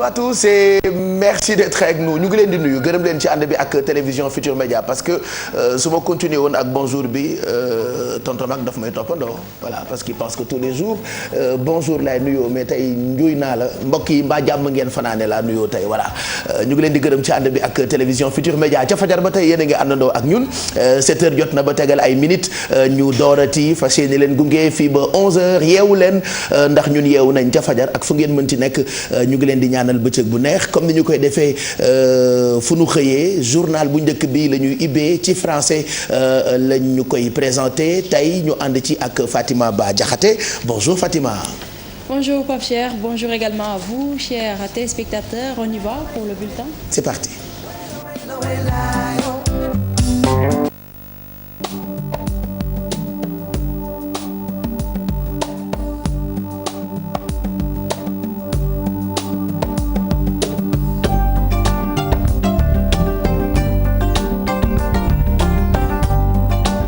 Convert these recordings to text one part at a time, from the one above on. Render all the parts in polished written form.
à tous et merci d'être avec nous ñu ngi leen di nuyu gërëm leen ci ànd bi ak télévision Futur Média parce que su ma continuer woon ak bonjour bi tonton Mag daf may toppandoo voilà parce qu'il pense que tous les jours bonjour laay nuyoo mais tey njuuy naa la mbokk yi mbaa jàmm ngeen fanaane laa nuyoo tey voilà ñu ngi leen di gërëm ci ànd bi ak télévision Futur Média ca fajar ba tey yéen a ngi àndandoo ak ñun 7h jot na ba tegal ay minutes ñu doorati fas yéene leen gunge fii ba 11h yeewu leen ndax ñun yeewu nañ ca fajar ak fu ngeen mën ci nekk ñu ngi leen di ñaanal bëccëg bu neex comme ni ñu koy defee fu nu xëyee journal bu njëkk bi la ñuy ibbee ci français la ñu koy présenté tey ñu ànd ci ak Fatima Ba Diakhaté bonjour Fatima. Bonjour Pape Cheikh, bonjour également à vous chers téléspectateurs. On y va pour le bulletin. C'est parti.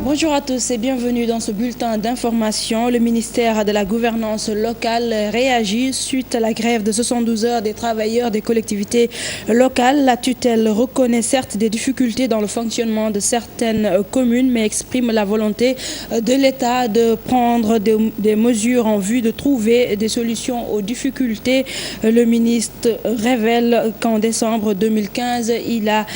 Bonjour à tous et bienvenue dans ce bulletin d'information. Le ministère de la Gouvernance locale réagit suite à la grève de 72 heures des travailleurs des collectivités locales. La tutelle reconnaît certes des difficultés dans le fonctionnement de certaines communes, mais exprime la volonté de l'État de prendre des mesures en vue de trouver des solutions aux difficultés. Le ministre révèle qu'en décembre 2015, il a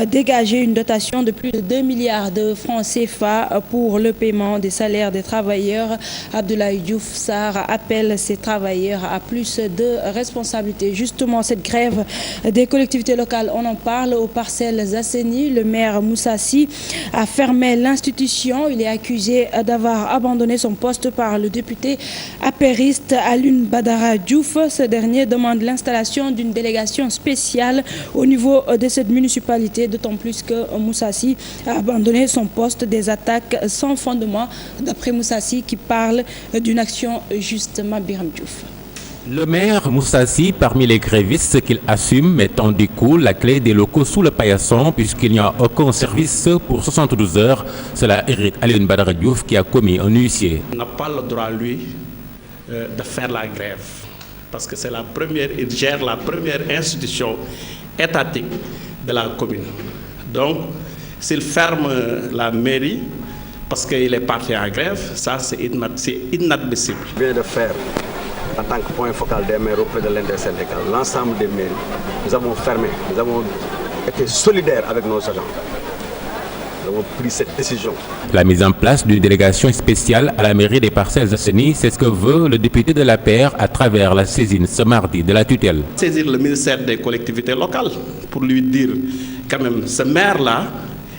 dégagé une dotation de plus de 2 milliards de francs CFA pour le paiement des salaires des travailleurs. Abdoulaye Diouf Sarr appelle ces travailleurs à plus de responsabilités. Justement, cette grève des collectivités locales, on en parle aux Parcelles Assainies. Le maire Moussa Sy a fermé l'institution. Il est accusé d'avoir abandonné son poste par le député apériste Alioune Badara Diouf. Ce dernier demande l'installation d'une délégation spéciale au niveau de cette municipalité, d'autant plus que Moussa Sy a abandonné son poste. Des attaques sans fondement, d'après Moussa Sy qui parle d'une action justement Birame Diouf. Le maire Moussa Sy, parmi les grévistes qu'il assume, mettant du coup la clé des locaux sous le paillasson puisqu'il n'y a aucun service pour 72 heures. Cela hérite Alioune Badara Diouf qui a commis un huissier. Il n'a pas le droit, lui, de faire la grève parce que c'est la première, il gère la première institution étatique de la commune. Donc, s'il ferme la mairie parce qu'il est parti en grève, ça c'est inadmissible. Je viens de faire, en tant que point focal des maires auprès de l'intersyndical, l'ensemble des mairies. Nous avons fermé, nous avons été solidaires avec nos agents. Nous avons pris cette décision. La mise en place d'une délégation spéciale à la mairie des Parcelles Assainies, c'est ce que veut le député de la paire à travers la saisine ce mardi de la tutelle. Saisir le ministère des collectivités locales pour lui dire quand même ce maire-là,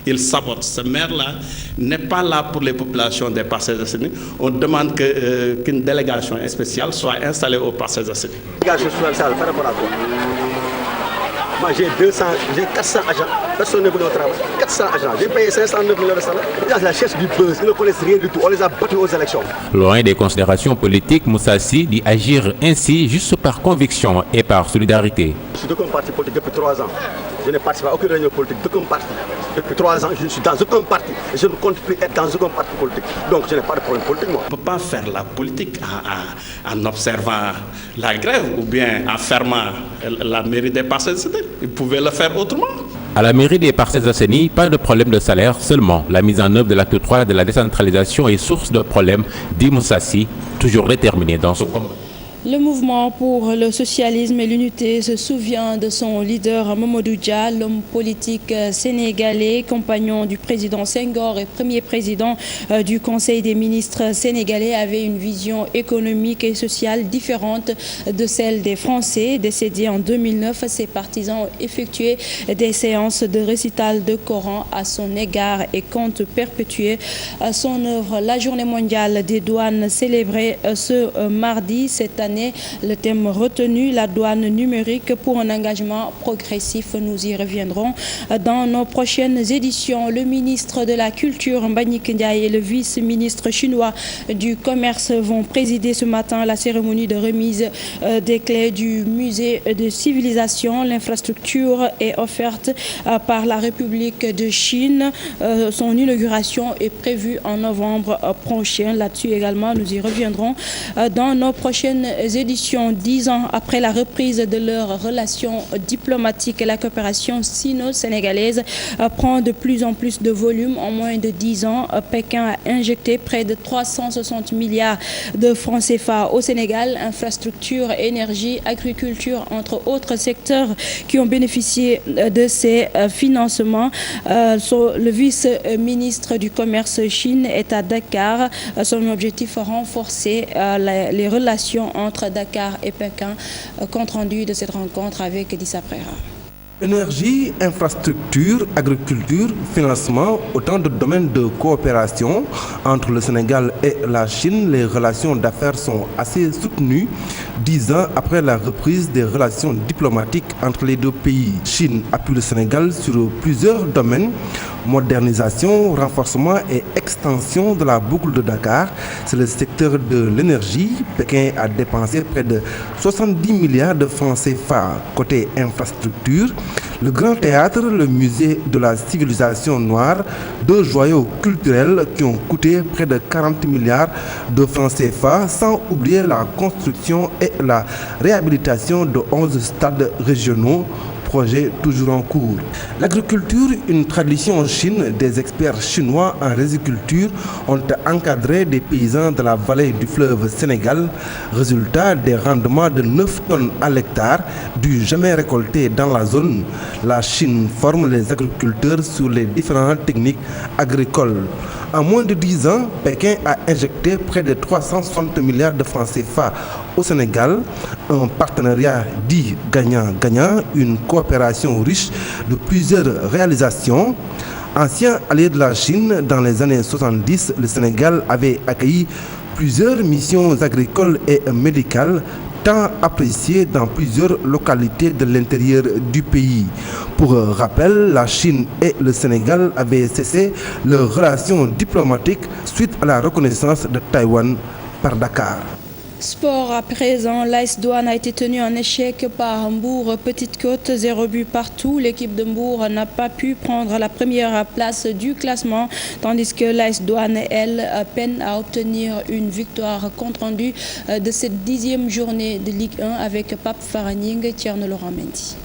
il sabote. Ce maire-là n'est pas là pour les populations des Parcelles Assainies. On demande qu'une délégation spéciale soit installée aux Parcelles Assainies. Délégation spéciale par rapport à quoi? Moi j'ai 400 agents, personne n'est venu au travail. 400 agents, j'ai payé 509 millions de salaire. Ils la cherche du buzz, ils ne connaissent rien du tout. On les a battus aux élections. Loin des considérations politiques, Moussa Sy dit agir ainsi juste par conviction et par solidarité. Je suis d'aucun parti politique depuis 3 ans. Je n'ai participé à aucune réunion politique d'aucun parti. Depuis 3 ans, je ne suis dans aucun parti. Et je ne compte plus être dans aucun parti politique. Donc je n'ai pas de problème politique, moi. On ne peut pas faire la politique en observant la grève ou bien en fermant la mairie des Parcelles Assainies. Ils pouvaient le faire autrement. À la mairie des Parcelles Assainies, pas de problème de salaire, seulement la mise en œuvre de l'acte 3 de la décentralisation est source de problèmes, dit Moussa Sy, toujours déterminé dans ce combat. Le mouvement pour le socialisme et l'unité se souvient de son leader Mamadou Dia, l'homme politique sénégalais, compagnon du président Senghor et premier président du Conseil des ministres sénégalais, avait une vision économique et sociale différente de celle des Français. Décédé en 2009, ses partisans ont effectué des séances de récital de Coran à son égard et comptent perpétuer son œuvre. La journée mondiale des douanes célébrée ce mardi cette année. Le thème retenu, la douane numérique pour un engagement progressif. Nous y reviendrons dans nos prochaines éditions. Le ministre de la Culture, Mbagnick Ndiaye, et le vice-ministre chinois du Commerce vont présider ce matin la cérémonie de remise des clés du musée de civilisation. L'infrastructure est offerte par la République de Chine. Son inauguration est prévue en novembre prochain. Là-dessus également, nous y reviendrons dans nos prochaines éditions 10 ans après la reprise de leurs relations diplomatiques et la coopération sino-sénégalaise prend de plus en plus de volume. En moins de 10 ans, Pékin a injecté près de 360 milliards de francs CFA au Sénégal. Infrastructure, énergie, agriculture, entre autres secteurs qui ont bénéficié de ces financements. Le vice-ministre du Commerce Chine est à Dakar. Son objectif, renforcer les relations entre Dakar et Pékin. Compte rendu de cette rencontre avec Dissa Prera. Énergie, infrastructure, agriculture, financement, autant de domaines de coopération entre le Sénégal et la Chine. Les relations d'affaires sont assez soutenues 10 ans après la reprise des relations diplomatiques entre les deux pays. Chine appuie le Sénégal sur plusieurs domaines: modernisation, renforcement et extension de la boucle de Dakar. C'est le secteur de l'énergie. Pékin a dépensé près de 70 milliards de francs CFA. Côté infrastructure, le Grand Théâtre, le musée de la civilisation noire, deux joyaux culturels qui ont coûté près de 40 milliards de francs CFA, sans oublier la construction et la réhabilitation de 11 stades régionaux. Projet toujours en cours. L'agriculture, une tradition en Chine. Des experts chinois en riziculture ont encadré des paysans de la vallée du fleuve Sénégal. Résultat, des rendements de 9 tonnes à l'hectare, du jamais récolté dans la zone. La Chine forme les agriculteurs sur les différentes techniques agricoles. En moins de 10 ans, Pékin a injecté près de 360 milliards de francs CFA au Sénégal. Un partenariat dit gagnant-gagnant, une coopération riche de plusieurs réalisations. Ancien allié de la Chine, dans les années 70, le Sénégal avait accueilli plusieurs missions agricoles et médicales, tant appréciées dans plusieurs localités de l'intérieur du pays. Pour rappel, la Chine et le Sénégal avaient cessé leurs relations diplomatiques suite à la reconnaissance de Taïwan par Dakar. Sport à présent, l'AS Douanes a été tenu en échec par Mbour Petite Côte, 0 but partout. L'équipe de Mbour n'a pas pu prendre la première place du classement, tandis que l'AS Douanes, elle, peine à obtenir une victoire. Compte rendu de cette 10e journée de Ligue 1 avec Pape Faraning et Thierno Laurent Mendy.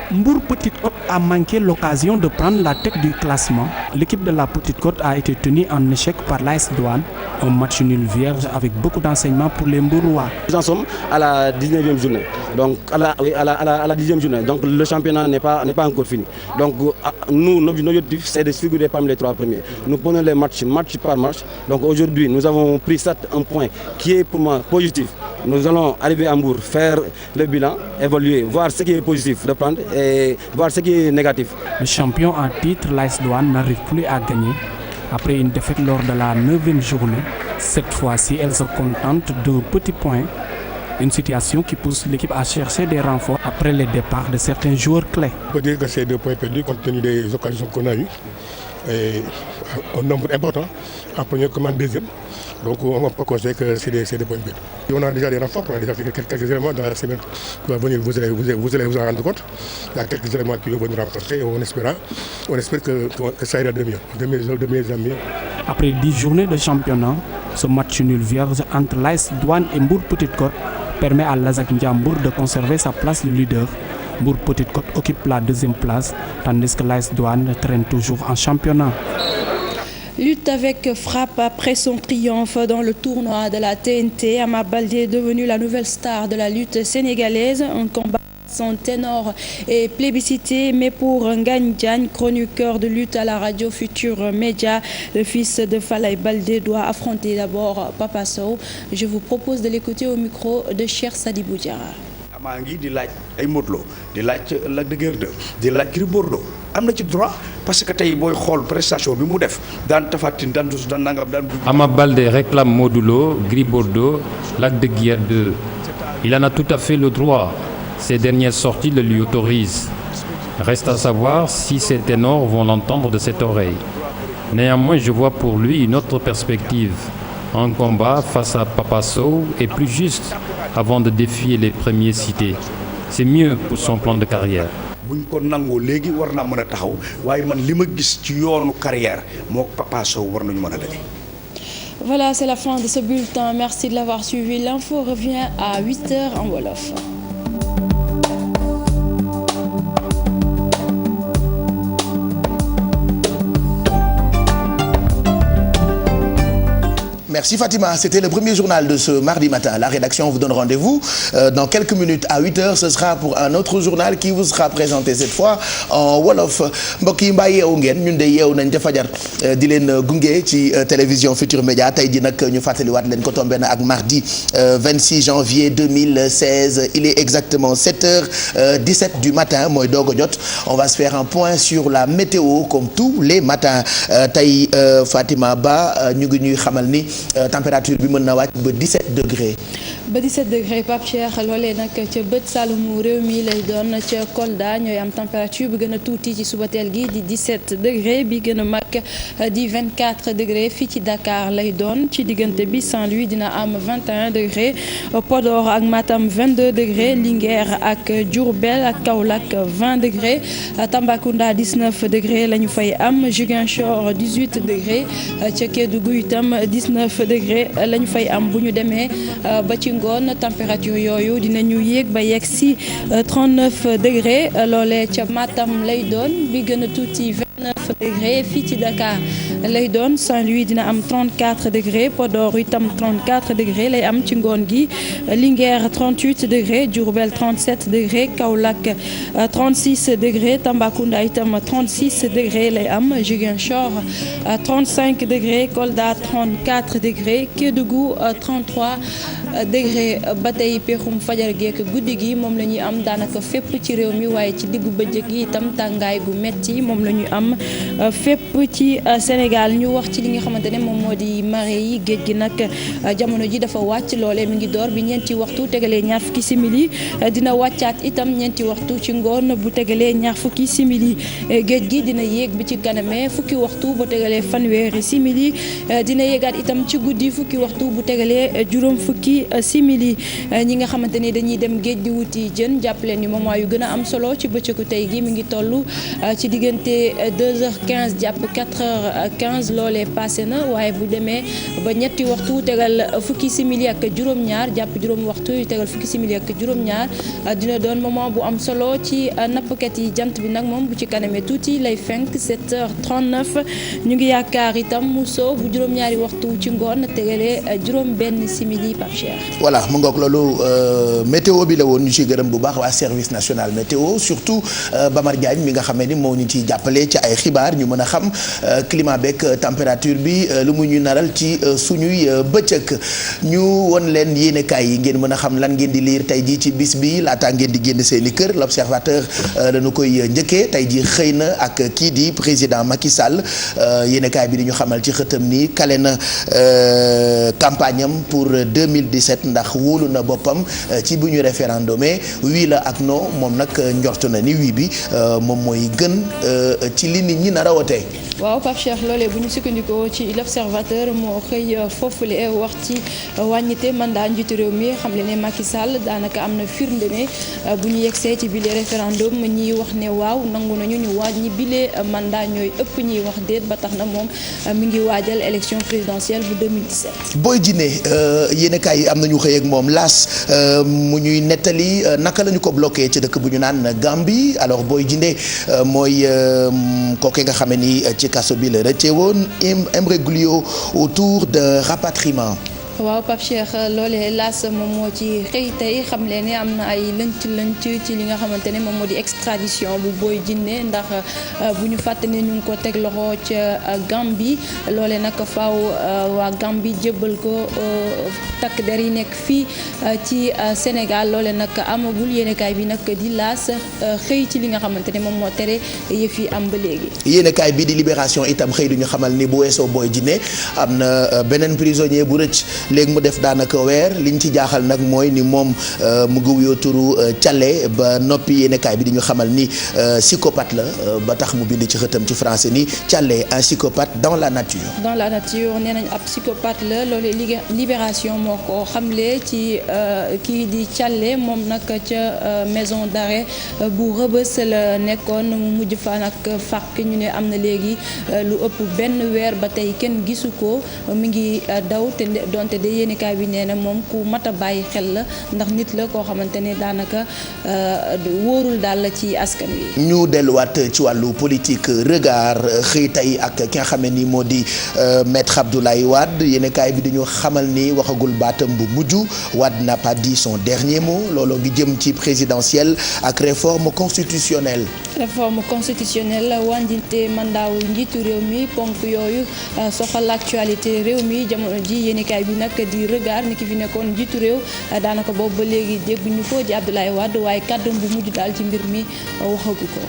Mbour Petite Côte a manqué l'occasion de prendre la tête du classement. L'équipe de la Petite Côte a été tenue en échec par l'AS Douanes. Un match nul vierge avec beaucoup d'enseignements pour les Mbourois. Nous en sommes à la 19e journée. Donc à la 10e journée. Donc le championnat n'est pas encore fini. Donc nous, notre objectif, c'est de figurer parmi les 3 premiers. Nous prenons les matchs par match. Donc aujourd'hui, nous avons pris un point qui est pour moi positif. Nous allons arriver à Mbour, faire le bilan, évaluer, voir ce qui est positif, reprendre et voir ce qui est négatif. Le champion en titre, l'AS Douanes, n'arrive plus à gagner. Après une défaite lors de la 9e journée, cette fois-ci, elle se contente d'un petit point. Une situation qui pousse l'équipe à chercher des renforts après les départs de certains joueurs clés. On peut dire que c'est 2 points perdus compte tenu des occasions qu'on a eues. Et un nombre important, en première comme en deuxième. Donc on peut considérer que c'est des points perdus. On a déjà des renforts, on a déjà fait quelques éléments dans la semaine qui va venir, vous allez vous en rendre compte. Il y a quelques éléments qui vont venir renforcer et on espère que ça ira de mieux, de mieux en mieux. Après 10 journées de championnat, ce match nul vierge entre l'AS Douanes et Mbour Petite Côte permet à l'Azak Ndiambour de conserver sa place de leader. Mbour Petite Côte occupe la 2e place, tandis que l'AS Douanes traîne toujours en championnat. Lutte avec frappe après son triomphe dans le tournoi de la TNT. Ama Baldé est devenu la nouvelle star de la lutte sénégalaise. Un combat sans ténor et plébiscité, mais pour Ngagne Diagne, chroniqueur de lutte à la radio Futur Média, le fils de Falaye Baldé doit affronter d'abord Papa Sow. Je vous propose de l'écouter au micro de Cheikh Sadibou Diarra. maa ngi di laaj ay Modou Lo di laaj Lac de Guiers 2 di laaj Gris Bordeaux am na ci droit parce que tey booy xool prestation bi mu def daan Tapha Tine daan dus daan nangam daan. Ama Baldé réclame Modou Lo, Gris Bordeaux, Lac de Guiers 2. Il en a tout à fait le droit. Ces dernières sorties le lui autorisent. Reste à savoir si ces ténors vont l'entendre de cette oreille. Néanmoins, je vois pour lui une autre perspective. Un combat face à Papa Sow est plus juste avant de défier les premiers cités. C'est mieux pour son plan de carrière. buñ ko nangoo léegi war naa mën a taxaw waaye man li ma gis ci yoonu carrière moo Papa Sow war nañu mën a daje. Voilà, c'est la fin de ce bulletin. Merci de l'avoir suivi. L'info revient à 8h en wolof. Merci Fatima, c'était le premier journal de ce mardi matin. La rédaction vous donne rendez-vous dans quelques minutes à 8h. Ce sera pour un autre journal qui vous sera présenté cette fois en wolof. Mbokk yi mbaa yeewu ngeen ñun de yeewu nañ ca fajar di leen gunge ci télévision Futur Média tey ji nag ñu fàttaliwaat leen ko tombé na ak mardi 26 janvier 2016. Il est exactement 7h17 du matin mooy doog a jot. On va se faire un point sur la météo comme tous les matins tey Fatima Ba ñu ngi ñuy xamal ni. Température bi mën na wàcc ba 17 degrés. ba 17 degrés Pape Cheikh loolee nag ca bët Saloum réew mi lay doon ca Kolda ñooy am température bi gën a tuuti ci subateel gi di 17 degrés bi gën a mag di 24 degrés fii ci Dakar lay doon ci diggante bi Saint-Louis dina am 21 degrés Podor ak Matam 22 degrés Linguère ak Diourbel ak Kaolack 20 degrés Tambacounda 19 degrés la ñu fay am Ziguinchor 18 degrés ca Kédougou itam 19 degrés la ñu fay am bu ñu demee ba ci ngoon température yooyu dinañu yéeg ba yegg si 39 degrés loolee ca Matam lay doon bi gën a tuuti 29 degrés fii ci Dakar lay doon Saint-Louis dina am 34 degrés Podor itam 34 degrés lay am ci ngoon gi Linguère 38 degrés Diourbel 37 degrés Kaolack 36 degrés Tambacounda itam 36 degrés lay am Ziguinchor 35 degrés Kolda 34 degrés Kédougou 33 degré ba tey peexum fajar geek guddi gi moom la ñuy am daanaka fépp ci réew mi waaye ci diggu bëccëg gi itam tàngaay gu metti moom la ñuy am fépp ci Sénégal ñu wax ci li nga xamante ne moom moo di marée yi géej gi nag jamono ji dafa wàcc loolee mi ngi door bi ñeenti waxtu tegalee ñaar fukki simili dina wàccaat itam ñeenti waxtu ci ngoon bu tegalee ñaar fukki simili géej gi dina yéeg bi ci kaname fukki waxtu bu tegalee fanweeri simili dina yéegaat itam ci guddi fukki waxtu bu tegalee juróom fukki simili ñi nga xamante ni dañuy dem géej di wuti jën jàpp leen ni moment yu gën a am solo ci bëccëgu tey gi mi ngi toll ci diggante 2h15 jàpp 4h15 loolee passé na waaye bu demee ba ñetti waxtu tegal fukki simili ak juróom-ñaar jàpp juróom waxtu yu tegal fukki simili ak juróom-ñaar dina doon moment bu am solo ci nappkat yi jant bi nag moom bu ci kanamee tuuti lay fenk 7h39 ñu ngi yaakaar itam mu soo bu juróom-ñaari waxtu ci ngoon tegalee juróom benn simili Pape Cheikh. Voilà mu ngoog loolu météo bi la woon ñu ciy gërëm bu baax waa service national météo surtout Bamar Diagne mi nga xam ni moo ñu ciy jàppale ci ay xibaar ñu mën a xam climat beeg température bi lu mu ñu naral ci suñuy bëccëg ñu won leen yéenekaay yi ngeen mën a xam lan ngeen di lire tey jii ci bis bi laataa ngeen di génn seeni kër l'observateur dañu koy njëkkee tey jii xëy na ak kii di président Macky Sall yéenekaay bi di ñu xamal ci xëtam ni kale na campagne am pour 2017 ndax wóolu na boppam ci bu ñu référendumé wii la ak non moom nag njortu na ni wii bi moom mooy gën ci li nit ñi nar a wote. waaw Pape Cheikh loolee bu ñu sukkandikoo ci l'observateur moo xëy foofule wax ci wàññite mandat njiitu réew mi xam le ne Macky Sall daanaka am na firnde ne bu ñu yegsee ci bile référendum ñiy wax ne waaw nangu nañu ñu wàññi bile mandat ñooy ëpp ñiy wax déet ba tax na moom mi ngi waajal élection présidentielle bu 2017. Boy Djiné yéenekaay yi am nañu xëy ak moom laas mu ñuy nettali naka la ñu ko bloqué ci dëkk bu ñu naan Gambie alors Boy Djiné mooy kooku nga xam ni ci kaso bi la rëcce woon imbroglio autour de rapatriement. waaw Pape Cheikh loolee laas moom moo ci xëy tey xam leen ne am na ay lënc ci li nga xamante ne moom moo di extradition bu Boy Djiné ndax bu ñu fàtte ne ñu ngi ko teg loxo ca Gambie loolee nag faaw waa Gambie jébbal ko takk der yi nekk fii ci Sénégal loolee nag amagul yéenekaay bi nag di laas xëy ci li nga xamante ne moom moo tere yëf yi am ba léegi. yéenekaay bi di Libération itam xëy duñu xamal ni bu weesoo Boy Djiné am na beneen prisonnier bu rëcc léegi mu def daanaka weer liñ ci jaaxal nag mooy ni moom mu ngi wuyoo turu Thialé ba noppi yéenekaay bi di ñu xamal ni psychopathe la ba tax mu bind ci xëtam ci français ni Thialé un psychopathe dans la nature. dans la nature nee nañ ab psychopathe la loolu Libération moo ko xamle ci kii di Thialé moom nag ca maison d'arrêt bu Rebeuss la nekkoon mu mujj fa nag fàq ñu ne am na léegi lu ëpp benn weer ba tey kenn gisu ko mi ngi daw te donte de yéenekaay bi nee na moom ku mat a bàyyi xel la ndax nit la koo xamante ne daanaka wóorul daal la ci askan wi. ñu delluwaat ci wàllu politique regard xëy tey ak ki nga xam ne ni moo di maître Abdoulaye Wade yéenekaay bi dañu xamal ni waxagul baatam bu mujj Wade n'a pas dit son dernier mot looloo ngi jëm ci présidentielle ak réforme constitutionnelle. réforme constitutionnelle wàññite mandat wu njiitu réew mi ponk yooyu soxal actualité réew mi jamono ji yéenekaay bi nag di regard ni ki fi nekkoon njiitu réew daanaka boobu ba léegi dégguñu ko di Abdoulaye Wade waaye kàddu bu mujj daal ci mbir mi waxagu ko.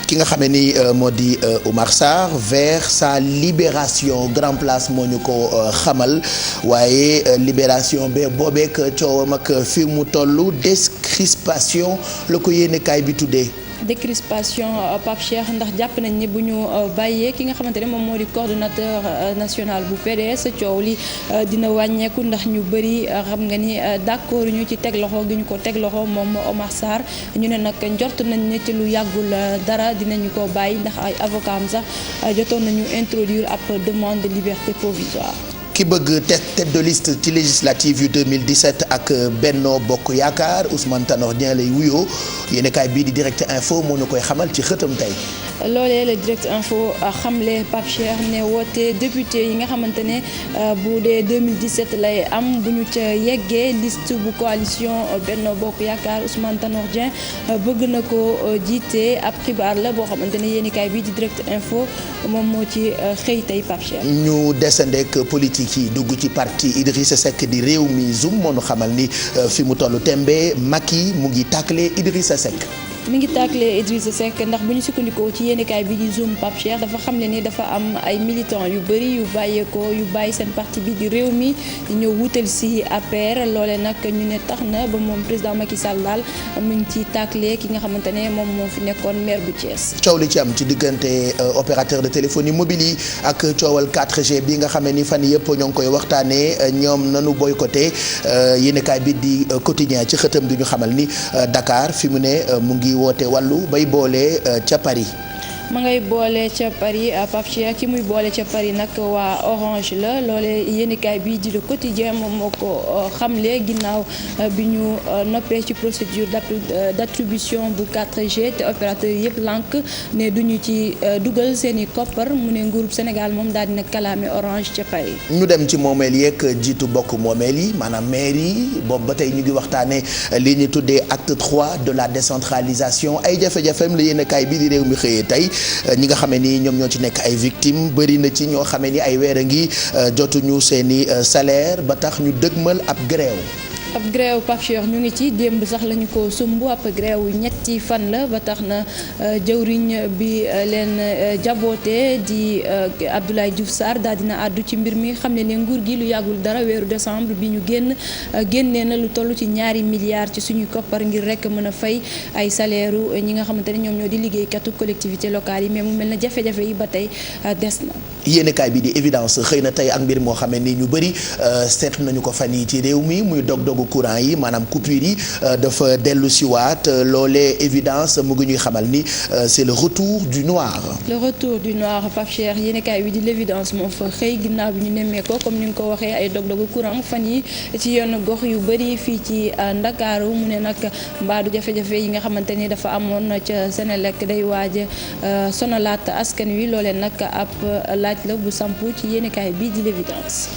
ki nga xamee ni moo di Oumar Sarr vers sa libération Grand Place moo ñu ko xamal waaye libération ba boobeek coowam ak fi mu toll décrispation la ko yéenekaay bi tuddee. décrispation Pape Cheikh ndax jàpp nañ ne bu ñu bàyyee ki nga xamante ne moom moo di coordonnateur national bu PDS coow li dina wàññeeku ndax ñu bëri xam nga ni d'accord ñu ci teg loxo gi ñu ko teg loxo moom Omar Sarr ñu ne nag njort nañ ne ci lu yàggul dara dinañu ko bàyyi ndax ay avocat am sax jotoon nañu introduire ab demande de liberté provisoire. ki bëgg tête de liste ci législative yu 2017 ak Benno Bokk Yaakaar Ousmane Tanor Dieng lay wuyoo yéenekaay bii di Direct Info moo ñu koy xamal ci xëtam tey. loolee la Direct Info xamle Pape Cheikh ne woote député yi nga xamante ne bu dee 2017 lay am bu ñu ca yeggee liste bu coalition Benno Bokk Yaakaar Ousmane Tanor Dieng bëgg na ko jiite ab xibaar la boo xamante ne yéenekaay bii di Direct Info moom moo ci xëy tey Pape Cheikh. ñu desandeek politique yi dugg ci parti Idrissa Seck di Rewmi Zoom moo nu xamal ni fi mu tollu tembe Macky mu ngi tàkkale Idrissa Seck. mi ngi tàkkale Idrissa Seck ndax bu ñu sukkandikoo ci yéenekaay bi di Zoom Pape Cheikh dafa xam ne ni dafa am ay militants yu bëri yu bàyyeekoo yu bàyyi seen parti bi di réew mi ñëw wutal si APR loole nag ñu ne tax na ba moom président Macky Sall daal mu ngi ci tàkkale ki nga xamante ne moom moo fi nekkoon maire bu Thiès. coow li ci am ci diggante opérateur de téléphonie mobile yi ak coowal 4G bi nga xam ne ni fan yëpp ñoo ngi koy waxtaanee ñoom nanu boycotté yéenekaay bi di quotidien ci xëtam du ñu xamal ni Dakar fi mu ne mu ngi woote wàllu bay boole ca Paris. ma ngay boole ca Paris Pape Cheikh ki muy boole ca Paris nag waa Orange la loole yéenekaay bi di Le Quotidien moom moo ko xamle ginnaaw bi ñu noppee ci procédure d'attribution bu 4G te opérateur yëpp lànk ne duñu ci dugal seeni koppar mu ne nguurub Sénégal moom daal dina kalaame Orange ca Paris. ñu dem ci moomeel yeeg jiitu bokk moomeel yi maanaam maire yi boobu ba tey ñu ngi waxtaanee li ñu tuddee acte 3 de la décentralisation ay jafe-jafeem la yéenekaay bi di réew mi xëyee tey. ñi nga xamee ni ñoom ñoo ci nekk ay victimes bëri na ci ñoo xamee ni ay weer a ngi jotuñu seeni salaire ba tax ñu dëgmal ab grève. ab grève Pape Cheikh ñu ngi ci démb sax lañu ko sumb ab grève ñetti fan la ba tax na jëwriñ bi leen jaboote di Abdoulaye Diouf Sarr daal dina àddu ci mbir mi xam ne nguur gi lu yàggul dara weeru décembre bi ñu génnee na lu toll ci 2 milliards ci suñuy koppar ngir rek mën a fay ay salaire ñi nga xamante ne ñoom ñoo di liggéeykatu collectivité locale yi mais mu mel na jafe-jafe yi ba tey des na. yéenekaay bi di évidence xëy na tey ak mbir moo xamee ni ñu bëri seetlu nañu ko fan yi ci réew mi muy dog-dogu courant yi maanaam coupure yi dafa dellu si waat loolee évidence mu ngi ñuy xamal ni c'est le retour du noir. le retour du noir Pape Cheikh yéenekaay bi di l'évidence moo fa xëy ginnaaw bi ñu nemmee ko comme ni nga ko waxee ay dog-dogu courant fan yi ci yenn gox yu bëri fii ci Ndakaaru mu ne nag mbaadu jafe-jafe yi nga xamante ni dafa amoon ca Senelec day waaj sonalaat askan wi loolee nag ab laaj la bu sampu ci yéenekaay bi di l'évidence.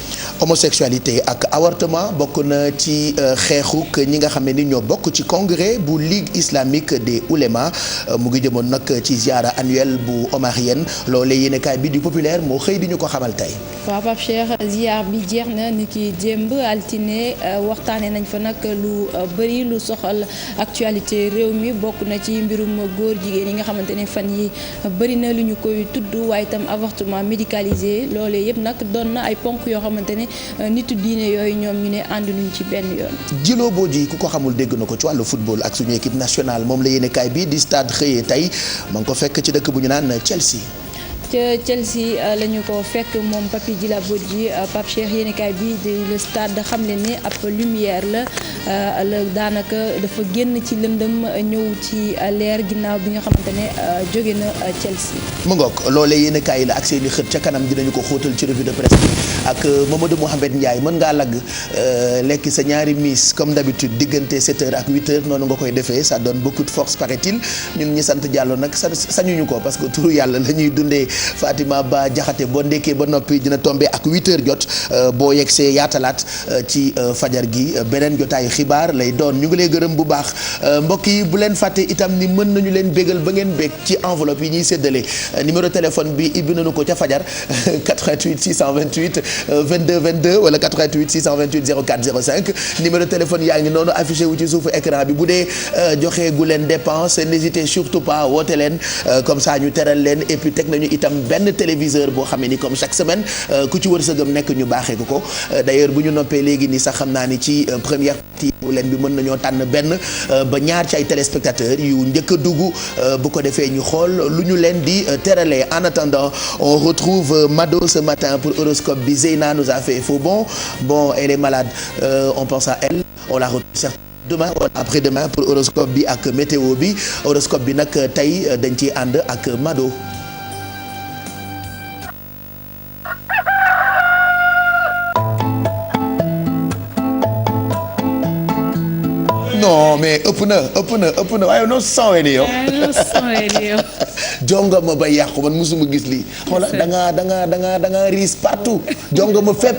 homosexualité ak avortement bokk na ci ci xeexuk ñi nga xam ne ni ñoo bokk ci congrès bu Ligue islamique des oulémas mu ngi jëmoon nag ci ziara annuelle bu omarienne loolee yéenekaay bi du populaire moo xëy di ñu ko xamal tey. waaw Pape Cheikh ziar bi jeex na ni ki démb altine waxtaanee nañ fa nag lu bëri lu soxal actualité réew mi bokk na ci mbirum góor jigéen yi nga xamante ne fan yi bëri na lu ñu koy tudd waaye itam avortement médicalisé loolee yëpp nag doon na ay ponk yoo xamante ne nitu diine yooyu ñoom ñu ne ànduñu ci benn yoon. Djilo Bodji ku ko xamul dégg na ko ci wàllu football ak suñu équipe nationale moom la yéenekaay bi di stade xëyee tey ma ngi ko fekk ci dëkk bu ñu naan Chelsea. ca Chelsea la ñu ko fekk moom Papi Djila Bodji Pape Cheikh yéenekaay bi di le stade xam le ne ab lumière la daanaka dafa génn ci lëndëm ñëw ci leer ginnaaw bi nga xamante ne jóge na Chelsea. mu ngoog loolee yéenekaay la ak seeni xët ca kanam dinañu ko xóotal ci revue de presse bi ak Mamadou Mouhamed Ndiaye mën ngaa lagg lekk sa ñaari miss comme d'habitude diggante 7h ak 8h noonu nga koy defee ça donne beaucoup de force paraît-il ñun ñi sant Diallo nag sañuñu ko parce que turu yàlla la ñuy dundee. Fatima Ba Jaxate boo ndekkee ba noppi dina tombé ak 8h jot boo yegsee yaatalaat ci fajar gi beneen jotaayu xibaar lay doon ñu ngi lay gërëm bu baax mbokk yi bu leen fàtte itam ni mën nañu leen bégal ba ngeen bég ci enveloppe yi ñuy séddale numéro téléphone bi ibbi nañu ko ca fajar 88 628 22 22 wala 88 628 04 05 numéro téléphone yaa ngi noonu affiché wu ci suufu écran bi bu dee joxe gu leen dépense n'hésitez surtout pas woote leen comme ça ñu teral leen et puis teg nañu itam benn téléviseur boo xam ne ni comme chaque semaine ku ci wërsëgam nekk ñu baaxee ko d'ailleurs bu ñu noppee léegi nii sax xam naa ni ci première partie bu leen bi mën nañoo tànn benn ba ñaar ci ay téléspectateurs yu njëkk a dugg bu ko defee ñu xool lu ñu leen di teralee. En attendant on retrouve Mado ce matin pour horoscope bi. Zeyna nous a fait faux bon elle est malade on pense à elle, on la retrouve certainement demain wala après-demain pour horoscope bi ak météo bi. Horoscope bi nag tey dañ ciy ànd ak Mado. non mais ëpp na waaye noo sawee ni yow. jonga ma ba yàqu man mosuma gis lii. xoola da nga riis partout jonga ma fépp.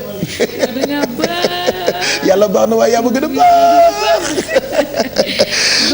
yàlla baax na waaye yaa ma gën a baax.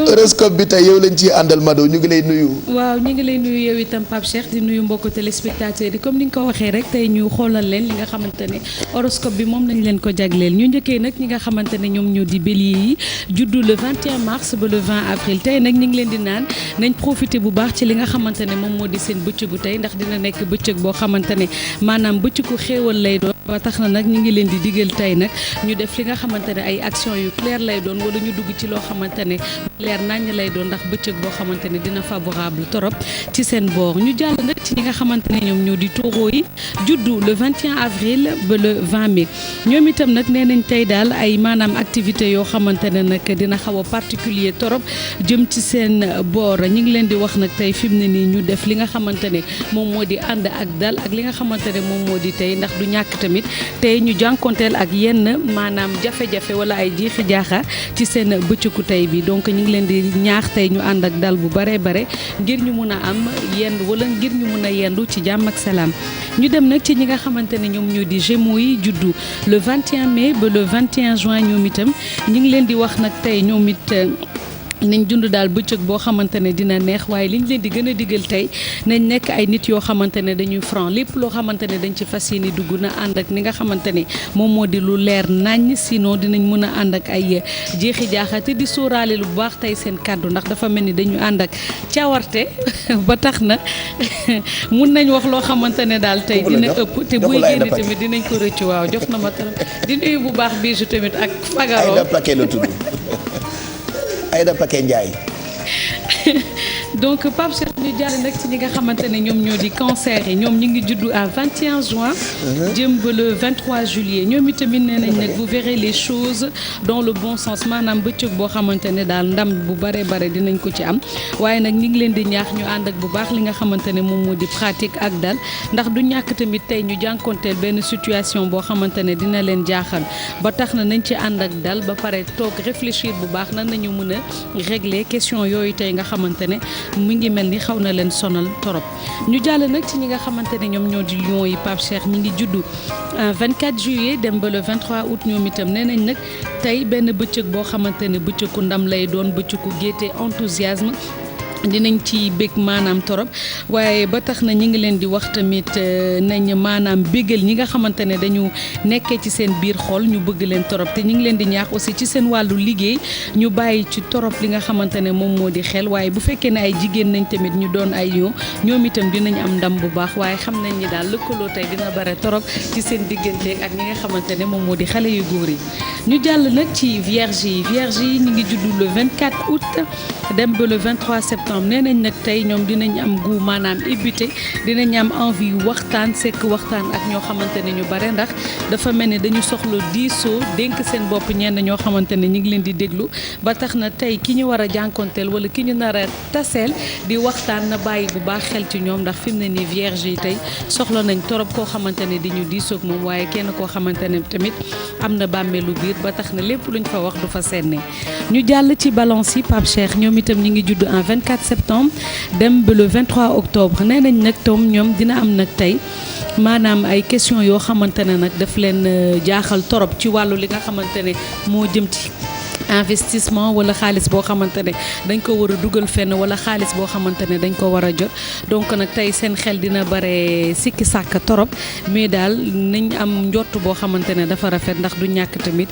horoscope bi tey yow lañ ciy àndal Mado ñu ngi lay nuyu. waaw ñu ngi lay nuyu yow itam Pape Cheikh di nuyu mbokku téléspectateurs yi comme ni nga ko waxee rek tey ñu xoolal leen li nga xamante ne horoscope bi moom lañ leen ko jagleel ñu njëkkee nag ñi nga xamante ne ñoom ñoo di bélier yi juddu le 21 mars ba le 20 avril tey nag ñu ngi leen di naan nañ profité bu baax ci li nga xamante ne moom moo di seen bëccëgu tey ndax dina nekk bëccëg boo xamante ne maanaam bëccëgu xéewal lay doon ba tax na nag ñu ngi leen di digal tey nag ñu def li nga xamante ne ay action yu clair lay doon wala ñu dugg ci loo xamante ne leer naññ lay doon ndax bëccëg boo xamante ne dina favorable torop ci seen boor ñu jàll nag ci ñi nga xamante ne ñoom ñoo di taureau yi juddu le 21 avril ba le 20 mai ñoom itam nag nee nañ tey daal ay maanaam activité yoo xamante ne nag dina xaw a particulier torop jëm ci seen boor ñi ngi leen di wax nag tey fi mu ne nii ñu def li nga xamante ne moom moo di ànd ak dal ak li nga xamante ne moom moo di tey ndax du ñàkk tamit tey ñu jànkonteel ak yenn maanaam jafe-jafe wala ay jiixi jaaxa ci seen bëccëgu tey bi donc ñu ngi leen di ñaax tey ñu ànd ak dal bu bare bare ngir ñu mun a am yendu wala ngir ñu mun a yendu ci jàmm ak salaam ñu dem nag ci ñi nga xamante ne ñoom ñoo di Gémeaux yi juddu le 21 mai ba le 21 juin ñoom itam ñu ngi leen di wax nag tey ñoom it nañ dund daal bëccëg boo xamante ne dina neex waaye liñ leen di gën a digal tey nañ nekk ay nit yoo xamante ne dañuy franc lépp loo xamante ne dañ ci fas yéene dugg na ànd ak ni nga xamante ne moom moo di lu leer naññ sinon dinañ mën a ànd ak ay jeexi jaaxa te di sóoraale lu baax tey seen kàddu ndax dafa mel ni dañu ànd ak cawarte ba tax na mun nañ wax loo xamante ne daal tey dina ëpp te buy génn tamit dinañ ko rëcc waaw jox na ma trop di nuyu bu baax Bijou tamit ak Fagaro Aïda Paquet Ndiaye. donc Pape Cheikh ñu jàll nag ci ñi nga xamante ne ñoom ñoo di cancer yi ñoom ñu ngi juddu à 21 juin jëm ba le 23 juillet ñoom itamit nee nañ nag vous verrez les choses dans le bon sens maanaam bëccëg boo xamante ne daal ndam bu bare bare dinañ ko ci am waaye nag ñi ngi leen di ñaax ñu ànd ak bu baax li nga xamante ne moom moo di pratique ak dal ndax du ñàkk tamit tey ñu jànkonteel benn situation boo xamante ne dina leen jaaxal ba tax na nañ ci ànd ak dal ba pare toog réfléchir bu baax nan nañu mën a régler question yooyu tey nga xamante ne mu ngi mel ni xaw na leen sonal torop. ñu jàll nag ci ñi nga xamante ne ñoom ñoo di Lions yi Pape Cheikh ñi ngi juddu 24 juillet dem ba le 23 août ñoom itam nee nañ nag tey benn bëccëg boo xamante ne bëccëgu ndam lay doon bëccëgu gaieté enthousiasme. dinañ ci bég maanaam torop waaye ba tax na ñi ngi leen di wax tamit nañ maanaam bégal ñi nga xamante ne dañu nekkee ci seen biir xol ñu bëgg leen torop te ñi ngi leen di ñaax aussi ci seen wàllu liggéey ñu bàyyi ci torop li nga xamante ne moom moo di xel waaye bu fekkee ne ay jigéen nañ tamit ñu doon ay ñoom itam dinañ am ndam bu baax waaye xam nañ ni daal lëkkaloo tey dina bare torop ci seen diggante ak ñi nga xamante ne moom moo di xale yu góor yi. ñu jàll nag ci vierge yi ñu ngi juddu le 24 août dem ba le 23 septembre. nee nañ nag tey ñoom dinañ am gu maanaam ébuté dinañ am envie waxtaan sekk waxtaan ak ñoo xamante ne ñu bare ndax dafa mel ni dañu soxla diisoo dénk seen bopp ñenn ñoo xamante ne ñu ngi leen di déglu ba tax na tey ki ñu war a jànkonteel wala ki ñu nar a taseel di waxtaan na bàyyi bu baax xel ci ñoom ndax fi mu ne nii vierge yi tey soxla nañ torop koo xamante ne di ñu diisoog moom waaye kenn koo xamante ne tamit am na bàmmeelu biir ba tax na lépp luñ fa wax du fa senne ñu jàll ci balance yi Pape Cheikh ñoom itam ñi ngi judd en 24 septembre dem ba le 23 octobre nee nañ nag toom ñoom dina am nag tey maanaam ay question yoo xamante ne nag daf leen jaaxal torop ci wàllu li nga xamante ne moo jëm ci investissement wala xaalis boo xamante ne dañ ko war a dugal fenn wala xaalis boo xamante ne dañ ko war a jot donc nag tey seen xel dina bare sikki sàkk torop mais daal nañ am njott boo xamante ne dafa rafet ndax du ñàkk tamit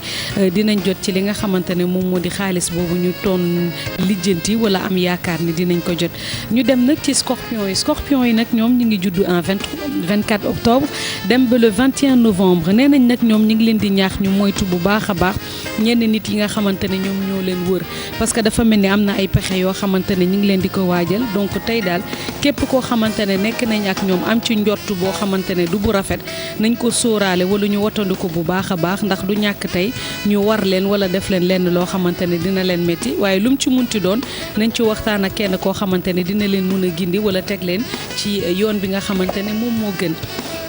dinañ jot ci li nga xamante ne moom moo di xaalis boobu ñu toon lijjanti wala am yaakaar ni dinañ ko jot. ñu dem nag ci scorpion yi nag ñoom ñu ngi juddu en 24 octobre dem ba le 21 novembre nee nañ nag ñoom ñu ngi leen di ñaax ñu moytu bu baax a baax ñenn nit yi nga xamante ne ñoom ñoo leen wër parce que dafa mel ni am na ay pexe yoo xamante ne ñu ngi leen di ko waajal donc tey daal képp koo xamante ne nekk nañ ak ñoom am ci njott boo xamante ne du bu rafet nañ ko sóoraale wala ñu watandiku bu baax a baax ndax du ñàkk tey ñu war leen wala def leen lenn loo xamante ne dina leen métti waaye lu mu ci munti doon nañ ci waxtaan ak kenn koo xamante ne dina leen mun a gindi wala teg leen ci yoon bi nga xamante ne moom moo gën.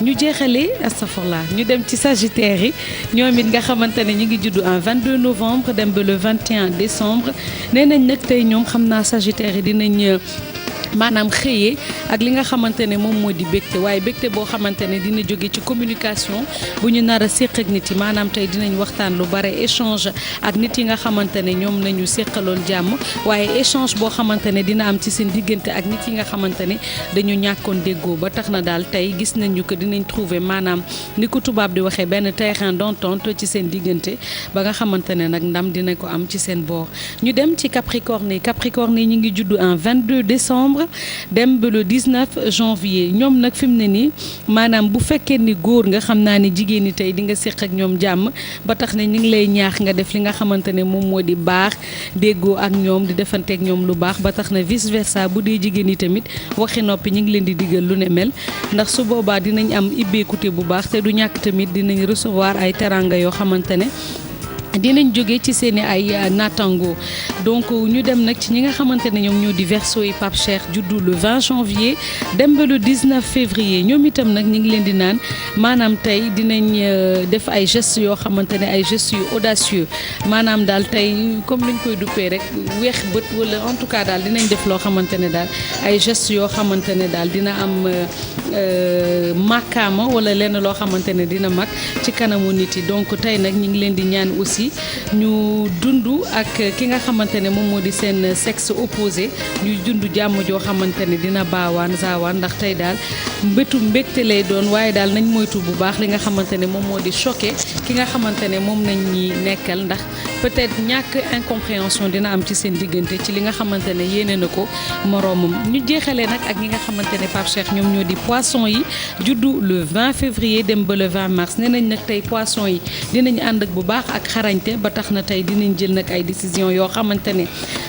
ñu jeexalee astafurlah ñu dem ci sagittaire yi ñoom it nga xamante ne ñu ngi juddu en 22 novembre dem ba le 21 décembre nee nañ nag tey ñoom xam naa sagittaire yi dinañ maanaam xëyee ak li nga xamante ne moom moo di bégte waaye bégte boo xamante ne dina jóge ci communication bu ñu nar a séq ak nit yi maanaam tey dinañ waxtaan lu bare échange ak nit yi nga xamante ne ñoom nañu séqaloon jàmm waaye échange boo xamante ne dina am ci seen diggante ak nit yi nga xamante ne dañu ñàkkoon déggoo ba tax na daal tey gis nañu que dinañ trouver maanaam ni ko tubaab di waxee benn terrain d'entente ci seen diggante ba nga xamante ne nag ndam dina ko am ci seen boor. ñu dem ci capricorne yi ñu ngi juddu en 22 décembre dem ba le 19 janvier ñoom nag fi mu ne nii maanaam bu fekkee ni góor nga xam naa ni jigéen ñi tey di nga séq ak ñoom jàmm ba tax ne ñu ngi lay ñaax nga def li nga xamante ne moom moo di baax déggoo ak ñoom di defanteeg ñoom lu baax ba tax na vice versa bu dee jigéen ñi tamit waxi noppi ñu ngi leen di digal lu ne mel ndax su boobaa dinañ am ibbeekute bu baax te du ñàkk tamit dinañ recevoir ay teranga yoo xamante ne dinañ jóge ci seeni ay natango donc ñu dem nag ci ñi nga xamante ne ñoom ñoo di Verseau yi Pape Cheikh juddu le 20 janvier dem ba le 19 février ñoom itam nag ñu ngi leen di naan maanaam tey dinañ def ay gestes yoo xamante ne ay gestes yu audacieux maanaam daal tey comme luñ koy duppee rek weex bët wala en tout cas daal dinañ def loo xamante ne daal ay gestes yoo xamante ne daal dina am màkkaama wala lenn loo xamante ne dina mag ci kanamu nit yi donc tey nag ñu ngi leen di ñaan aussi ñu dund ak ki nga xamante ne moom moo di seen sexe opposé ñuy dund jàmm joo xamante ne dina baawaan zaawaan ndax tey daal mbégte lay doon waaye daal nañ moytu bu baax li nga xamante ne moom moo di choqué ki nga xamante ne moom nañ ñi nekkal ndax peut-être ñàkk incompréhension dina am ci seen diggante ci li nga xamante ne yéene na ko moroomam ñu jeexalee nag ak ñi nga xamante ne Pape Cheikh ñoom ñoo di poisson yi juddu le 20 février dem ba le 20 mars nee nañ nag tey poisson yi dinañ ànd ak bu baax ak xarañte ba tax na tey dinañ jël nag ay décision yoo xamante ne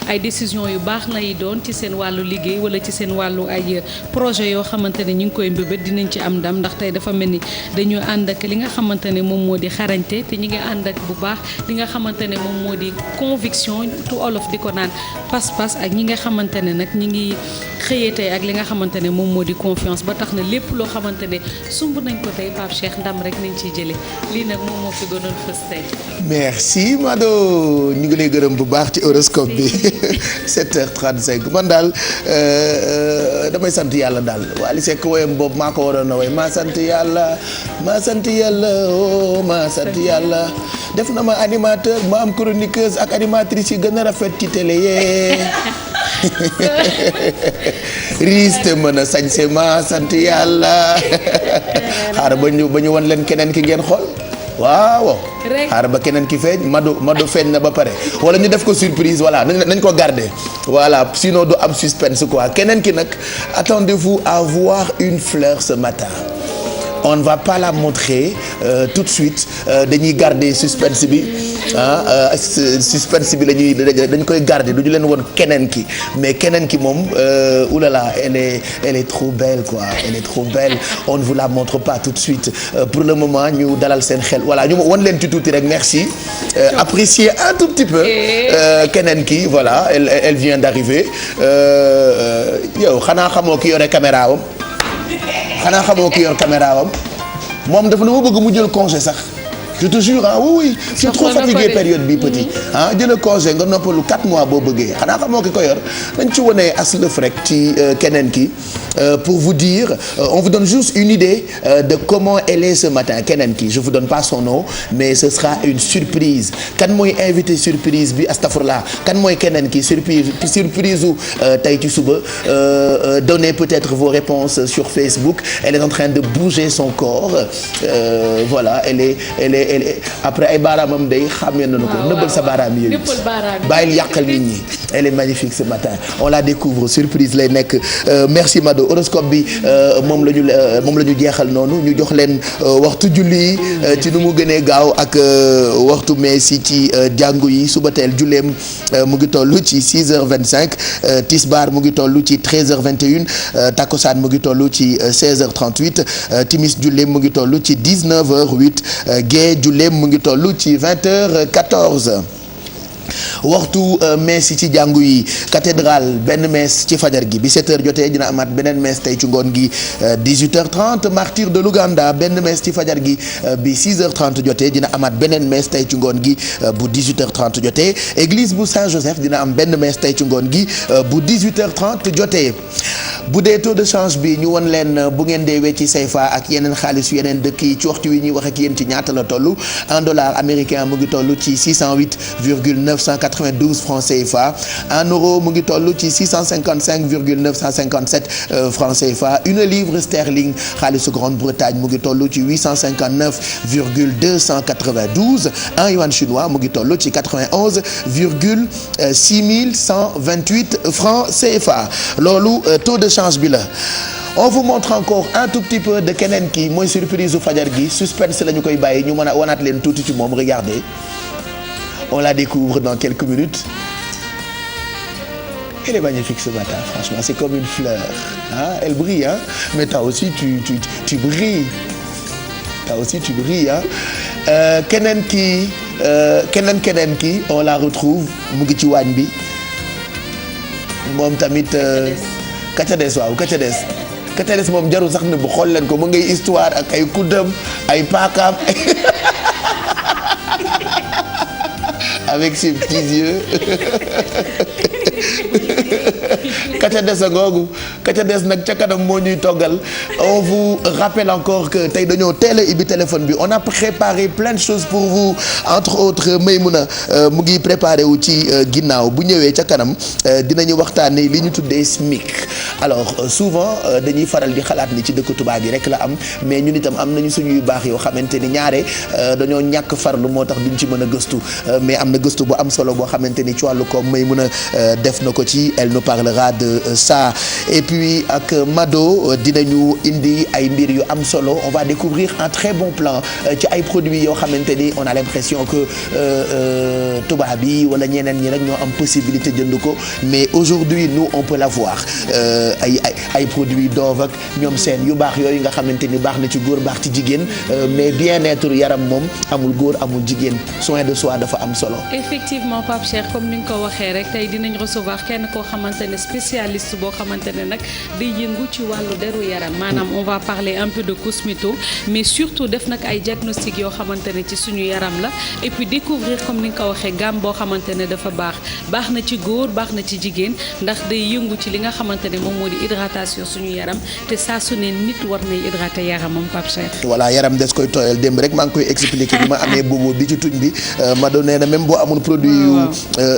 ay décision yu baax lay doon ci seen wàllu liggéey wala ci seen wàllu ay projet yoo xamante ne ñu ngi koy mbébét dinañ ci am ndam ndax tey dafa mel ni dañu ànd ak li nga xamante ne moom moo di xarañte te ñi ngi ànd ak bu baax li nga xamante ne moom moo di conviction tu olof di ko naan pas-pas ak ñi nga xamante ne nag ñi ngi xëyee tey ak li nga xamante ne moom moo di confiance ba tax na lépp loo xamante ne sumb nañ ko tey Pape Cheikh ndam rek nañ ciy jëlee lii nag moom moo fi gënoon fës tey. merci Mado ñu ngi lay gërëm bu baax ci horoscope bi 7h35 man daal damay sant yàlla daal Wally Seck woyam boobu maa ko waroon a woy maa sant yàlla oh maa sant yàlla def na ma animateur ma am chroniqueuse ak animatrice yi gën a rafet ci télé yee riiste mën a sañse maa sant yàlla xaar ba ñu wan leen keneen ki ngeen xool waaw xaar ba keneen ki feeñ Mado feeñ na ba pare wala ñu def ko surprise voilà nañ ko garder voilà sinon du am suspense quoi keneen ki nag attendez-vous à voir une fleur ce matin. On ne va pas la montrer tout de suite dañuy garder suspense bi suspense bi dañ koy garder du ñu leen woon keneen ki mais keneen ki moom oulala elle est trop belle quoi elle est trop belle on ne vous la montre pas tout de suite pour le moment ñu dalal seen xel voilà ñu won leen ci tuuti rek merci appréciez un tout petit peu keneen ki voilà elle vient d'arriver yow xanaa xamoo ki yore caméra wam xanaa xamoo ki yor caméra wam moom dafa na ma bëgg mu jël congé sax je te jure oui je suis trop fatigué période bi petit jël congé nga noppalu 4 mois boo bëggee xanaa xamoo ki ko yor dañ ci wone aslëf rek ci keneen ki pour vous dire on vous donne juste une idée de comment elle est ce matin keneen ki je vous donne pas son nom mais ce sera une surprise kan mooy invité surprise bi astafurlah kan mooy keneen ki surprise u tey ci suba donnez peut-être vos réponses sur Facebook elle est en train de bouger son corps voilà elle est après ay baaraamam day xàmmee nañu ko nëbbal sa baaraam yi bàyyil yàqal nit ñi elle est magnifique ce matin on la découvre surprise lay nekk merci Mado horoscope bi moom la ñu jeexal noonu ñu jox leen waxtu julli ci nu mu gënee gaaw ak waxtu meesi ci jàngu yi suba teel julleem mu ngi toll ci 6h25 tisbaar mu ngi toll ci 13h21 takkusaan mu ngi toll ci 16h38 timis julleem mu ngi toll ci 19h08 gée julleem mu ngi toll ci 20h14 waxtu mees yi ci jàngu yi cathédrale benn mees ci fajar gi bi 7h jotee dina amaat beneen mees tey ci ngoon gi 18h30 martyr de l'Ouganda benn mees ci fajar gi bi 6h30 jotee dina amaat beneen mees tey ci ngoon gi bu 18h30 jotee église bu Saint-Joseph dina am benn mees tey ci ngoon gi bu 18h30 jotee bu dee taux de change bi ñu won leen bu ngeen dee wecci CFA ak yeneen xaalis yeneen dëkk yi ci waxtu wi ñuy wax ak yéen ci ñaata la toll un dollar américain mu ngi toll ci 608,992 francs CFA un euro mu ngi toll ci 655,957 francs CFA une livre sterling xaalisu Grande-Bretagne mu ngi toll ci 859,292 un yuan chinois mu ngi toll ci 91,6128 francs CFA loolu taux de change bi la. On vous montre encore un tout petit peu de keneen ki mooy surprise u fajar gi suspense la ñu koy bàyyi ñu mën a wanaat leen tuuti ci moom regardez on la découvre dans quelques minutes. Elle est magnifique ce matin franchement c'est comme une fleur elle brille mais toi aussi tu brilles toi aussi tu brilles keneen ki on la retrouve mu ngi ci waañ bi moom tamit ka ca des moom jarul sax ne bu xool leen ko mu ngay histoire ak ay kuddam ay paakaam avec ses petits yeux ka ca des a ngoogu ka ca des nag ca kanam moo ñuy toggal on vous rappelle encore que tey dañoo teel a ibbi téléphone bi on a préparé plein de choses pour vous entre autres Maymouna mu ngi préparé wu ci ginnaaw bu ñëwee ca kanam dinañu waxtaanee li ñu tuddee SMIC alors souvent dañuy faral di xalaat ni ci dëkk tubaab yi rek la am mais ñun itam am nañu suñuy baax yoo xamante ni ñaare dañoo ñàkk farlu moo tax duñ ci mën a gëstu mais am na gëstu bu am solo boo xamante ni ci wàllu koom Maymouna def na ko ci elle nous parlera de ça et puis ak Mado dinañu indi ay mbir yu am solo on va découvrir un très bon plan ci ay produits yoo xamante ni on a l'impression que tubaab yi wala ñeneen ñi rek ñoo am possibilité jënd ko mais aujourd'hui nous on peut l'avoir ay produits Dove ak ñoom seen yu baax yooyu nga xamante ni baax na ci góor baax ci jigéen mais bien-être yaram moom amul góor amul jigéen soin de soi dafa am solo. effectivement Pape Cheikh comme ni nga ko waxee rek tey dinañ recevoir kenn koo xamante ne spécialiste boo xamante ne nag nag day yëngu ci wàllu deru yaram maanaam on va parler un peu de cosméto mais surtout def nag ay diagnostic yoo xamante ne ci suñu yaram la et puis découvrir comme ni nga ko waxee gamme boo xamante ne dafa baax na ci góor baax na ci jigéen ndax day yëngu ci li nga xamante ne moom moo di hydratation suñu yaram te saa su ne nit war nay hydrater yaramam Pape Cheikh. voilà yaram des koy tooyal démb rek maa ngi koy expliquer bi ma amee boobu bi ci tuñ bi ma doon nee na même boo amul produit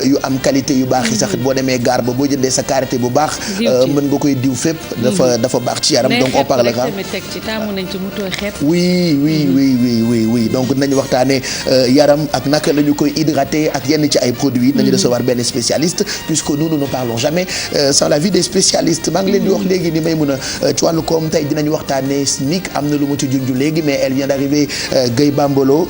yu am qualité yu baax yi sax boo demee gaar ba boo jëndee sa karité bu baax mën nga koy diw fépp dafa baax ci yaram donc on parlera oui donc dinañu waxtaanee yaram ak naka la ñu koy hydrater ak yenn ci ay produits nañu recevoir benn spécialiste puisque nous ne parlons jamais sans l'avis des spécialistes maa ngi leen di wax léegi ni may mun a ci wàllu koom tey dinañu waxtaanee SMIC am na lu ma ci junj léegi mais elle vient d'arriver Guèye Bambolo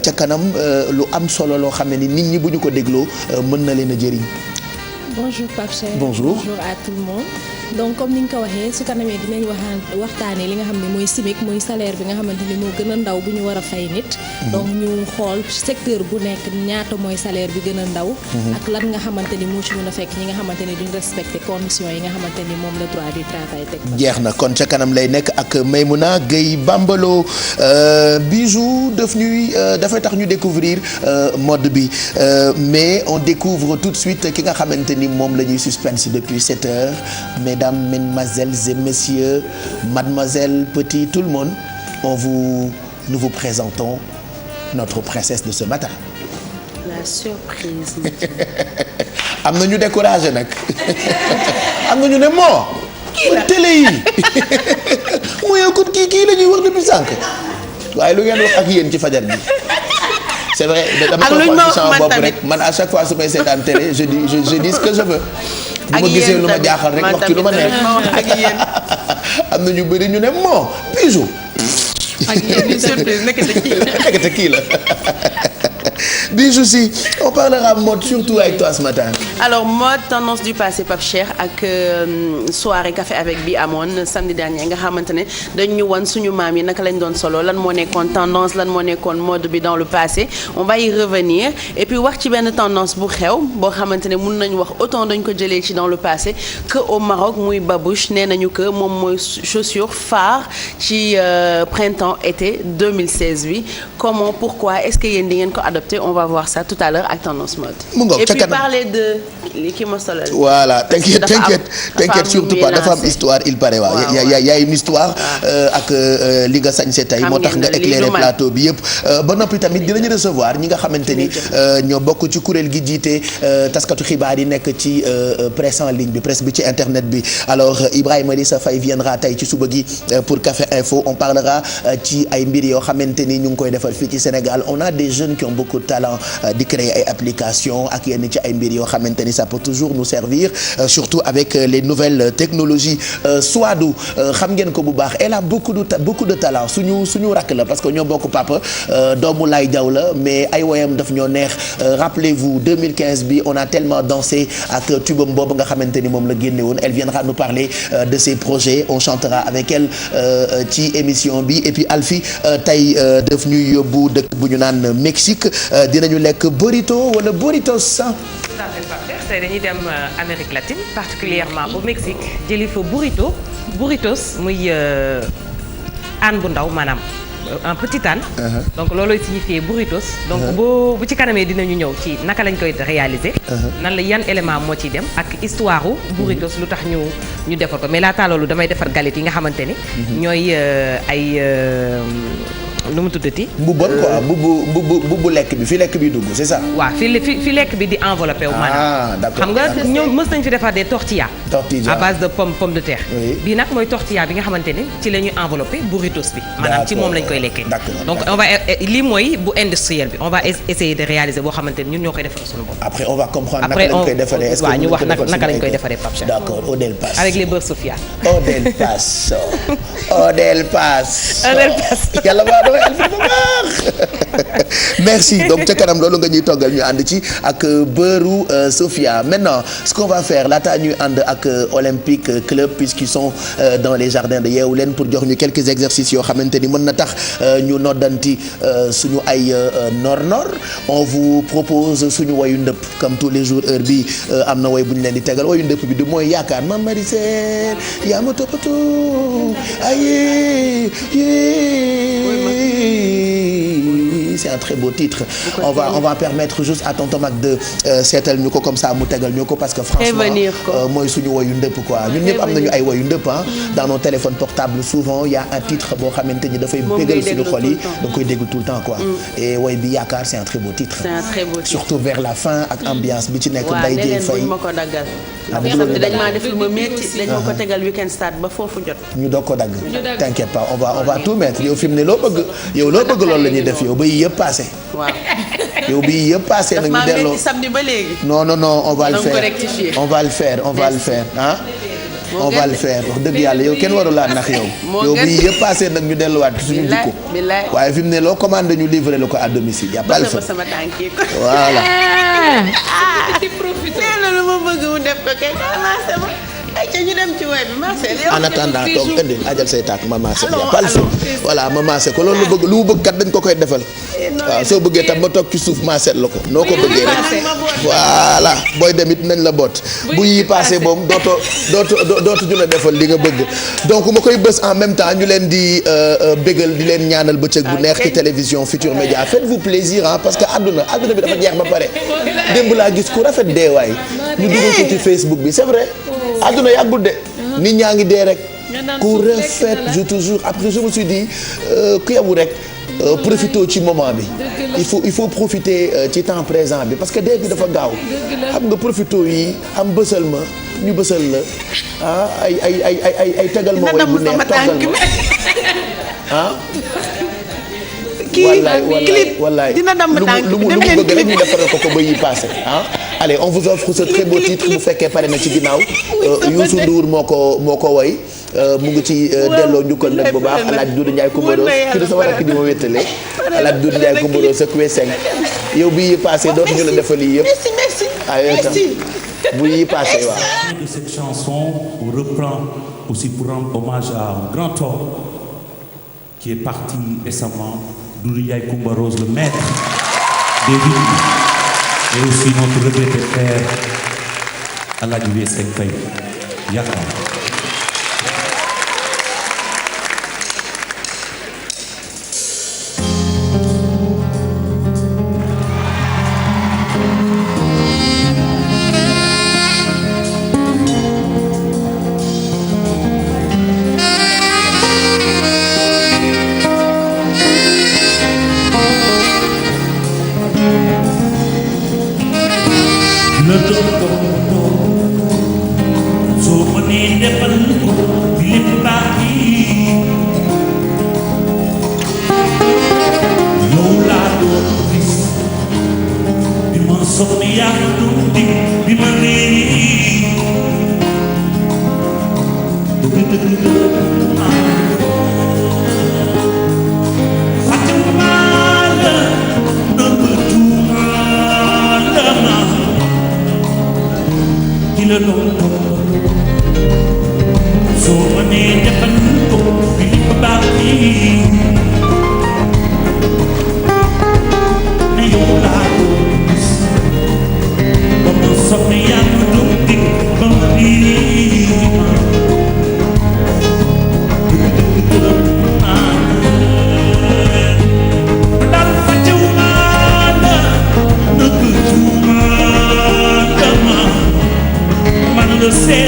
ca kanam lu am solo loo xam ne ni nit ñi bu ñu ko dégloo mën na leen a jëriñ. Bonjour Pape Cheikh. Bonjour à tout le monde. donc comme ni nga ko waxee su kanamee dinañ waxtaanee li nga xam ne mooy SMIC mooy salaire bi nga xamante ni moo gën a ndaw bu ñu war a fay nit. donc ñu xool secteur bu nekk ñaata mooy salaire bi gën a ndaw. ak lan nga xamante ni moo ci mën a fekk ñi nga xamante ni duñ respecté conditions yi nga xamante ni moom la droit du travail teg. jeex na kon ca kanam lay nekk ak Maymouna Guèye Bambalo Bijou dafay tax ñu découvrir mode bi mais on découvre tout de suite ki nga xamante ni moom la ñuy suspense depuis 7 heures. Mesdames, mesdemoiselles et messieurs, mademoiselle, petit, tout le monde, nous vous présentons notre princesse de ce matin. La surprise. am na ñu découragé nag am na ñu ne moo. kii la télé yi mooy écoute kii la ñuy wax depuis sànq waaye lu ngeen wax ak yéen ci fajar bi. c'est vrai dama ko xool ci sama bopp rek man à chaque fois su may seetaan télé je dis ce que je veux. bu ma gisee lu ma jaaxal rek wax ci lu ma neex am na ñu bëri ñu ne moo Bijou. ak yéen surprise nekkate kii la. Bijou si on parlera mode surtout avec toi ce matin. alors mode tendance du passé Pape Cheikh ak soirée café avec bi amoon samedi dernier nga xamante ne dañ ñu wan suñu maam yi naka lañ doon solo lan moo nekkoon tendance lan moo nekkoon mode bi dans le passé on va y revenir et puis wax ci benn tendance bu xew boo xamante ne mun nañu wax autant dañ ko jëlee ci dans le passé que au Maroc muy babouche nee nañu que moom mooy chaussure phare ci printemps été 2016 bi comment pourquoi est-ce que yéen di ngeen ko adopté on va voir ça tout à l'heure ak tendance mode. et puis parler de li ki ma solal. voilà t'inquiète surtout pas dafa am histoire il paraît waaw y a une histoire ak li nga sañse tey moo tax nga éclairer plateau bi yëpp ba noppi tamit dinañu recevoir ñi nga xamante ni ñoo bokk ci kuréel gi jiite taskatu xibaar yi nekk ci presse en ligne bi presse bi ci internet bi alors Ibrahima Lissa Faye viendra tey ci suba gi pour Café Info on parlera ci ay mbir yoo xamante ni ñu ngi koy defal fii ci Sénégal on a des jeunes qui ont beaucoup de talent di créer ay applications ak yenn ci ay mbir yoo xamante ni ça peut toujours nous servir surtout avec les nouvelles technologies Souadou xam ngeen ko bu baax elle a beaucoup de talent suñu rakk la parce que ñoo bokk papa doomu Lay Diaw la mais ay woyam daf ñoo neex rappelez-vous 2015 bi on a tellement dansé ak tubam boobu nga xamante ni moom la génne woon elle viendra nous parler de ses projets on chantera avec elle ci émission bi et puis Alfie tey daf ñuy yóbbu dëkk bu ñu naan Mexique dinañu lekk burrito wala burritos. tout à fait parfait tey dañuy dem Amérique latine particulièrement au Mexique jëli fa burritos muy aan bu ndaw maanaam un petit âne. donc loolooy signifié burritos. donc bu ci kanamee dinañu ñëw ci naka lañ koy réaliser. nan la yan élément moo ciy dem ak histoire u burritos lu tax ñu defar ko mais laata loolu damay defar galette yi nga xamante ni. ñooy ay. lu mu tuddati. bu bon quoi bu lekk bi fi lekk bi dugg c'est ça. waaw fi lekk bi di enveloppé wu maanaam. d'accord xam nga ñoom mës nañ fi defar des tortillas. à base de pomme de terre. bii nag mooy tortilla bi nga xamante ni ci la ñuy enveloppé burritos bi. maanaam ci moom lañ koy lekkee. donc on va lii mooy bu industriel bi on va essayer de réaliser boo xamante ni ñun ñoo koy defaree suñu bopp. après on va comprendre naka lañ koy defaree. est-ce que waaw ñu wax naka lañ koy defaree Pape Cheikh. d'accord Odel Pass. avec les beurre Sofia. Odel Pass. Odel Pass. yàlla baax merci donc ca kanam loolu nga ñuy toggal ñu ànd ci ak beurru Sofia. Maintenant ce qu'on va faire laata ñuy ànd ak Olympique Club puisqu'ils sont dans les jardins de Yeewu Leen pour jox ñu quelques exercices yoo xamante ni mën na tax ñu noddanti suñu ay nor on vous propose suñu wayu ndëpp comme tous les jours heure bi am na way bu ñu leen di tegal wayu ndëpp bi du mooy yaakaar Mame Marie Sène yaa ma toppatoo aye c'est un très beau titre. On va permettre juste à tonton Mac de seetal ñu ko comme ça mu tegal ñu ko parce que franchement mooy suñu woyu ndëpp quoi ñun ñëpp am nañu ay woyu ndëpp ah. Dans nos téléphones portables souvent il y a un titre boo xamante ni dafay bégal suñu xol yi da nga koy déglu tout le temps quoi. Et woy bi yaakaar c'est un très beau titre. Surtout vers la fin ak ambiance bi ci nekk. Mbaye Dièye Faye ma ko daggal. dañ maa def lu ma métti dañ ma ko tegal weekend start ba foofu jot. ñu doog ko dagg. T'inquiète pas on va tout mettre yow fi mu ne loo bëgg loolu la ñuy def yow ba yëpp passé. waaw yow bii yëpp passé nag ñu delloo samedi ba léegi. non on va le faire ah. on va le faire wax dëgg yàlla yow kenn warul laa nax yow. yow bii yëpp passé nag ñu delluwaat ci suñu jikko. waaye fi mu ne loo commande ñu livrer la ko à domicile. y'a pas le fait voilà. nee na lu ma bëgg mu def ko kay commencé ma. ay ca ñu dem ci woy bi Marcel yow. en attendant toog indi ajal say taak ma maase. y'a pas le fait voilà ma maase ko loolu lu mu bëgg kat dañ ko koy defal. waaw soo bëggee tam ma toog ci suuf maa seet la ko noo ko bëggee rek voilà booy dem it nañ la boot bu yi passé moom dootu ñu la defal li nga bëgg donc ma koy bës en même temps ñu leen di bégal di leen ñaanal bëccëg bu neex ci télévision Futur Média faites-vous plaisir ah parce que àdduna bi dafa jeex ba pare démb laa gis ku rafet deewaay ñu dugal ko ci Facebook bi c'est vrai àdduna yàggul de nit ñaa ngi dee rek ku rafet je te jure après je me suis dit ku yabu rek profiter ci moment bi il faut profiter ci temps présent bi parce que dee bi dafa gaaw xam nga profiter yi am bësal ma ñu bësal la ah ay tegal ma way bu neex toggal ma ah wallaay dina dam tànk lu mu bëgg rek ñu defaral ko ba yi passé ah allez on vous offre ce très beau titre bu fekkee pare na ci ginnaaw Youssou Ndour moo ko woy mu ngi ci delloo njukkal nag bu baax Alaaji Doudou Ndiaye Coumba Rose kii da sama rakk di ma wéttalee Alaaji Doudou Ndiaye Coumba Rose sa kuwe seng yow bi yi passé dootu ñu la defal yi yëpp merci bu yi passé waaw. De cette chanson on reprend aussi pour rendre hommage à un grand homme qui est parti récemment Doudou Ndiaye Coumba Rose le maître des villes et aussi notre regretté père Alaaji Wee Seng Faye yaakaar. Say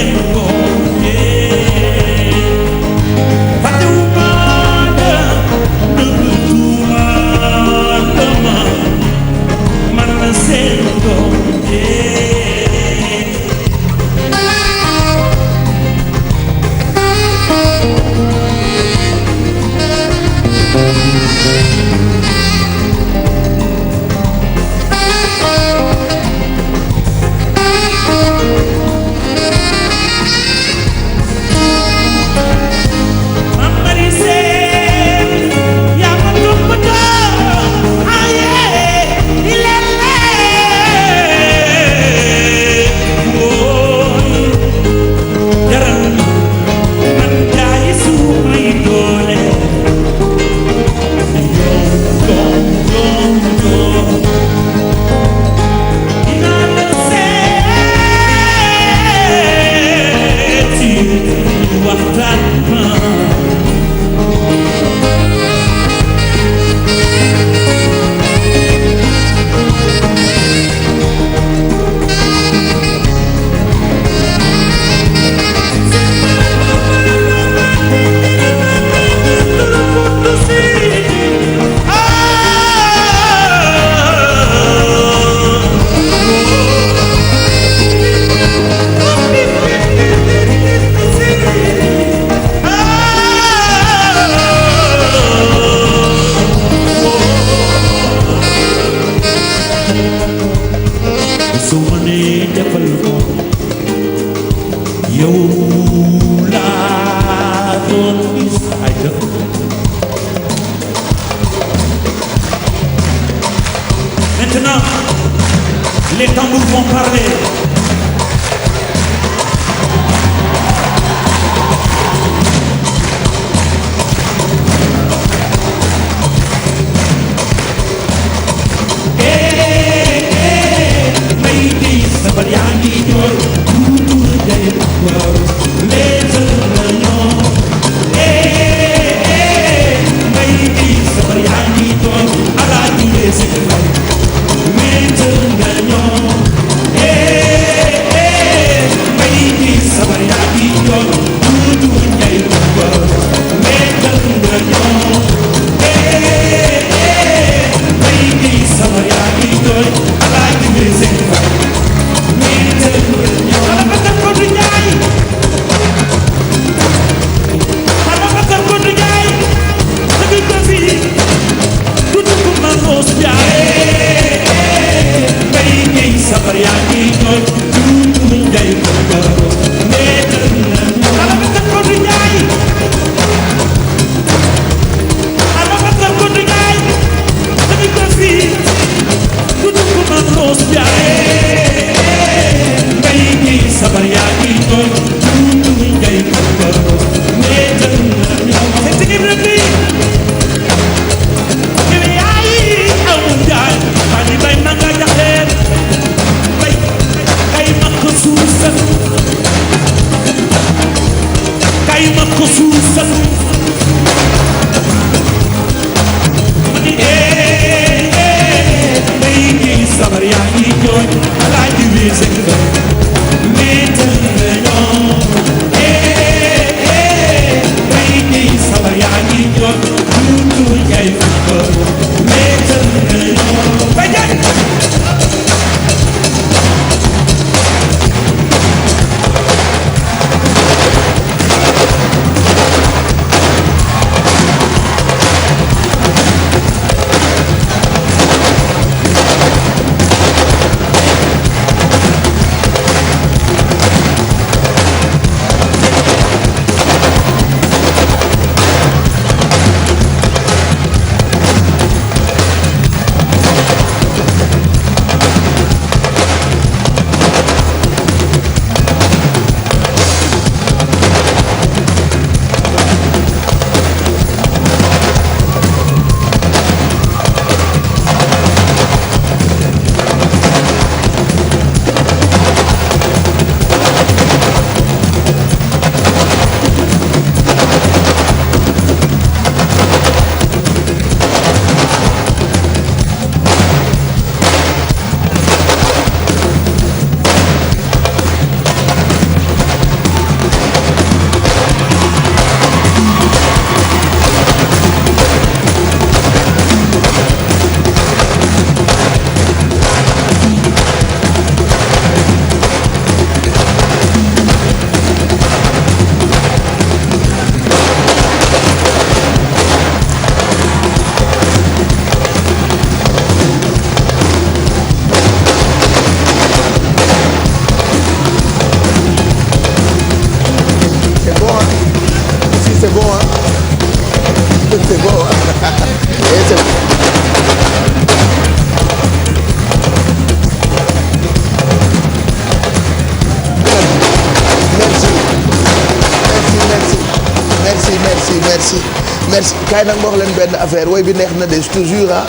Maintenant, les tambours vont parler. merci kaay nag ma wax leen benn affaire woy bi neex na de toujours ah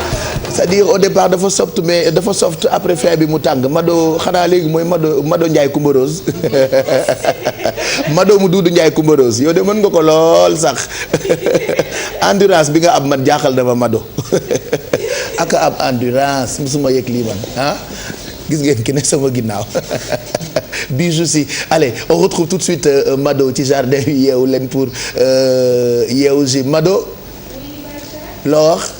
c'est-à-dire au départ dafa soft mais dafa soft après fin bi mu tàng Mado xanaa léegi mooy Mado Ndiaye Coumba Rose Mado mu Duudu Ndiaye Coumba Rose yow de mën nga ko lool sax endurance bi nga am man jaaxal na ma Mado ak am endurance musuma yëg lii man ah gis ngeen ki ne sama ginnaaw bijou si allez on retrouve tout de suite Mado ci jardin yu yeewu leen pour yeewu ji Mado loo wax.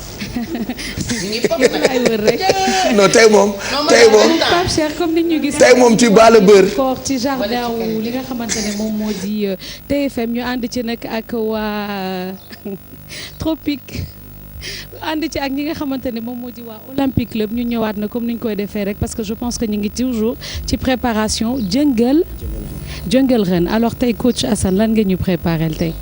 non tey moom. Pape Cheikh comme ni ñu gis. tey moom ci baala bër. ci jardin wu li nga xamante ne moom moo di TFM ñu ànd ci nag ak waa Tropique ànd ci ak ñi nga xamante ne moom moo di waa Olympique Club ñu ñëwaat na comme ni ñu koy defee rek parce que je pense que ñu ngi toujours ci préparation Jungle Run. Alors tey coach Assane lan nga ñu préparé tey.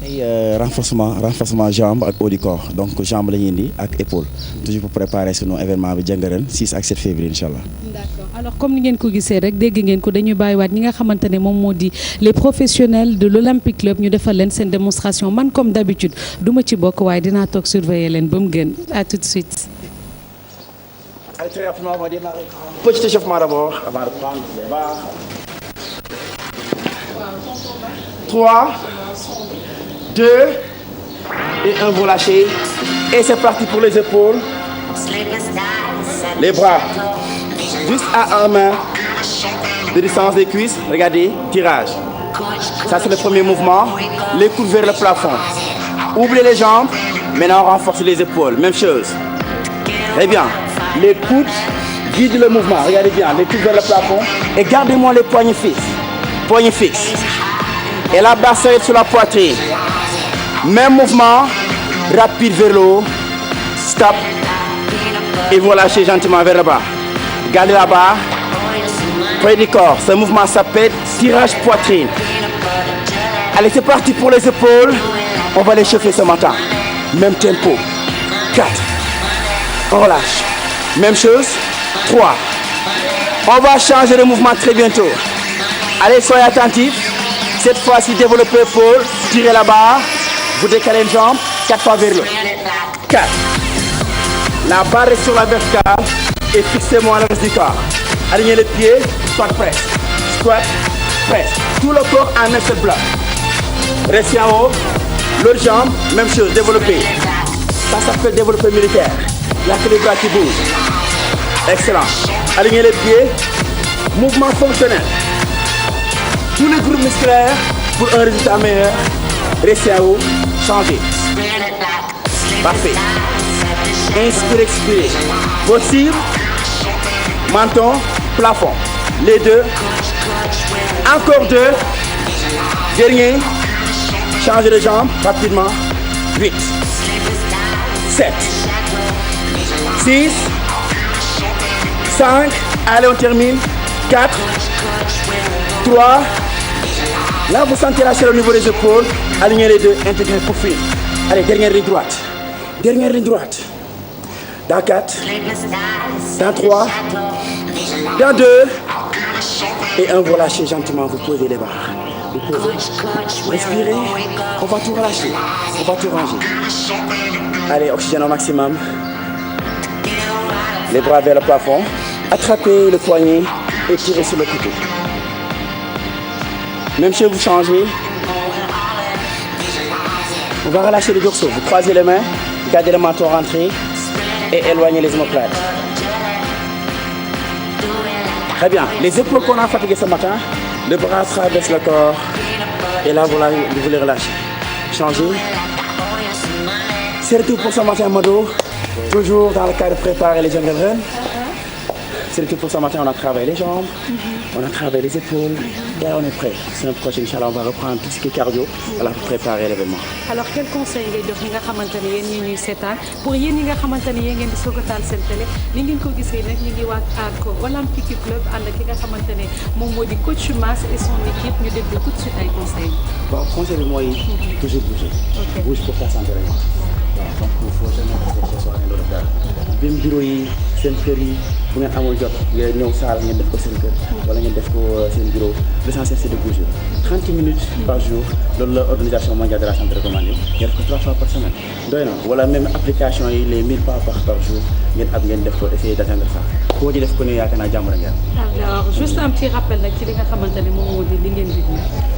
renforcement jambe ak haut du corps donc jambe la ñuy indi ak épaule toujours pour préparer sunu événement bi Jungle Run 6 ak 7 février incha allah. D'accord alors comme ni ngeen ko gisee rek dégg ngeen ko dañuy bàyyiwaat ñi nga xamante ne moom moo di les professionnels de l'Olympique Club ñu defal leen seen démonstration man comme d'habitude du ma ci bokk waaye dinaa toog surveiller leen ba mu gën à tout de suite. Allez, très rapidement, on va démarrer. Petit échauffement d'abord avant de prendre les barres. 3, 2 et 1, vous lâchez. Et c'est parti pour les épaules. Les bras. Juste à 1 main de distance des cuisses. Regardez, tirage. Ça, c'est le premier mouvement. Les coudes vers le plafond. Oubliez les jambes. Maintenant, on renforce les épaules. Même chose. Très bien. Les coudes guident le mouvement. Regardez bien. Les coudes vers le plafond. Et gardez-moi les poignets fixes. Poignets fixes. Et la barre s'arrête sur la poitrine. Même mouvement. Rapide vers le haut. Stop. Et vous lâchez gentiment vers le bas. Gardez la barre. Près du corps. Ce mouvement s'appelle tirage poitrine. Allez, c'est parti pour les épaules. On va les chauffer ce matin. Même tempo. 4. On relâche. Même chose. 3. On va changer de mouvement très bientôt. Allez, soyez attentifs. Cette fois-ci, développez l'épaule. Tirez la barre. Vous décalez une jambe. 4 fois vers le haut. 4. La barre est sur la verticale. Et fixez-moi le reste du corps. Alignez les pieds. Squat, press. Squat, press. Tout le corps en un seul bloc. Restez en haut. L'autre jambe, même chose. Développez. Ça s'appelle développé militaire. Il y a que les bras qui bougent. Excellent. Alignez les pieds. Mouvement fonctionnel. Tous les groupes musculaires pour un résultat meilleur. Restez en haut. Changez. Parfait. Inspirez, expirez. Votre cible. Menton, plafond. Les deux. Encore 2. Dernier. Changez de jambe rapidement. 8. 7. 6. 5. Allez, on termine. 4. 3. Là, vous sentez la chaleur au niveau des épaules. Alignez les deux. Intégrez pour finir. Allez, dernière ligne droite. Dernière ligne droite. Dans 4. Dans 3. Dans 2. Et 1, vous lâchez gentiment. Vous posez les barres. Vous posez. Respirez. On va tout relâcher. On va tout ranger. Allez, oxygène au maximum. Les bras vers le plafond. Attrapez le poignet et tirez sur le côté. Même si vous changez. On va relâcher le dorsaux. Vous croisez les mains. Gardez le menton rentré. Et éloignez les omoplates. Très bien. Les épaules qu'on a fatiguées ce matin. Le bras traverse le corps. Et là, vous les relâchez. Changez. C'est tout pour ce matin, Mado. Toujours dans le cadre de préparer les Jungle Run. C'est tout pour ce matin. On a travaillé les jambes. On a travaillé les épaules. Et là, on est prêt. Semaine prochaine, Inch'Allah, on va reprendre tout ce qui est cardio. Voilà, pour préparer l'événement. Alors quel conseil ngay jox ñi nga xamante ne yéen ñi ñuy seetaan pour yéen ñi nga xamante ne yéen ngeen di soog a taal seen télé ni ngeen ko gisee nag ñu ngi waat ak Olympique Club ànd ak ki nga xamante ne moom moo di coach Mass et son équipe ñu déglu tout de suite ay conseils. Bon, conseil bi mooy toujours bouger. Bouge pour ta santé vraiment. Waaw donc il faut jamais rester chez soi loolu dara. Même bureau yi seen kër yi bu ngeen amoon jot ngeen ñëw saal ngeen def ko seen kër wala ngeen def ko seen bureau l'essentiel c'est de bouger 30 minutes par jour loolu la organisation mondiale de la santé recommandé ngeen def ko 3 fois par semaine doy na wala même application yi les 1000 pas par jour ngeen def ko essayer d'atteindre ça koo ji def ko ne yaakaar naa jàmm ngeen. Alors juste un petit rappel nag ci li nga xamante ne moom moo di li ngeen di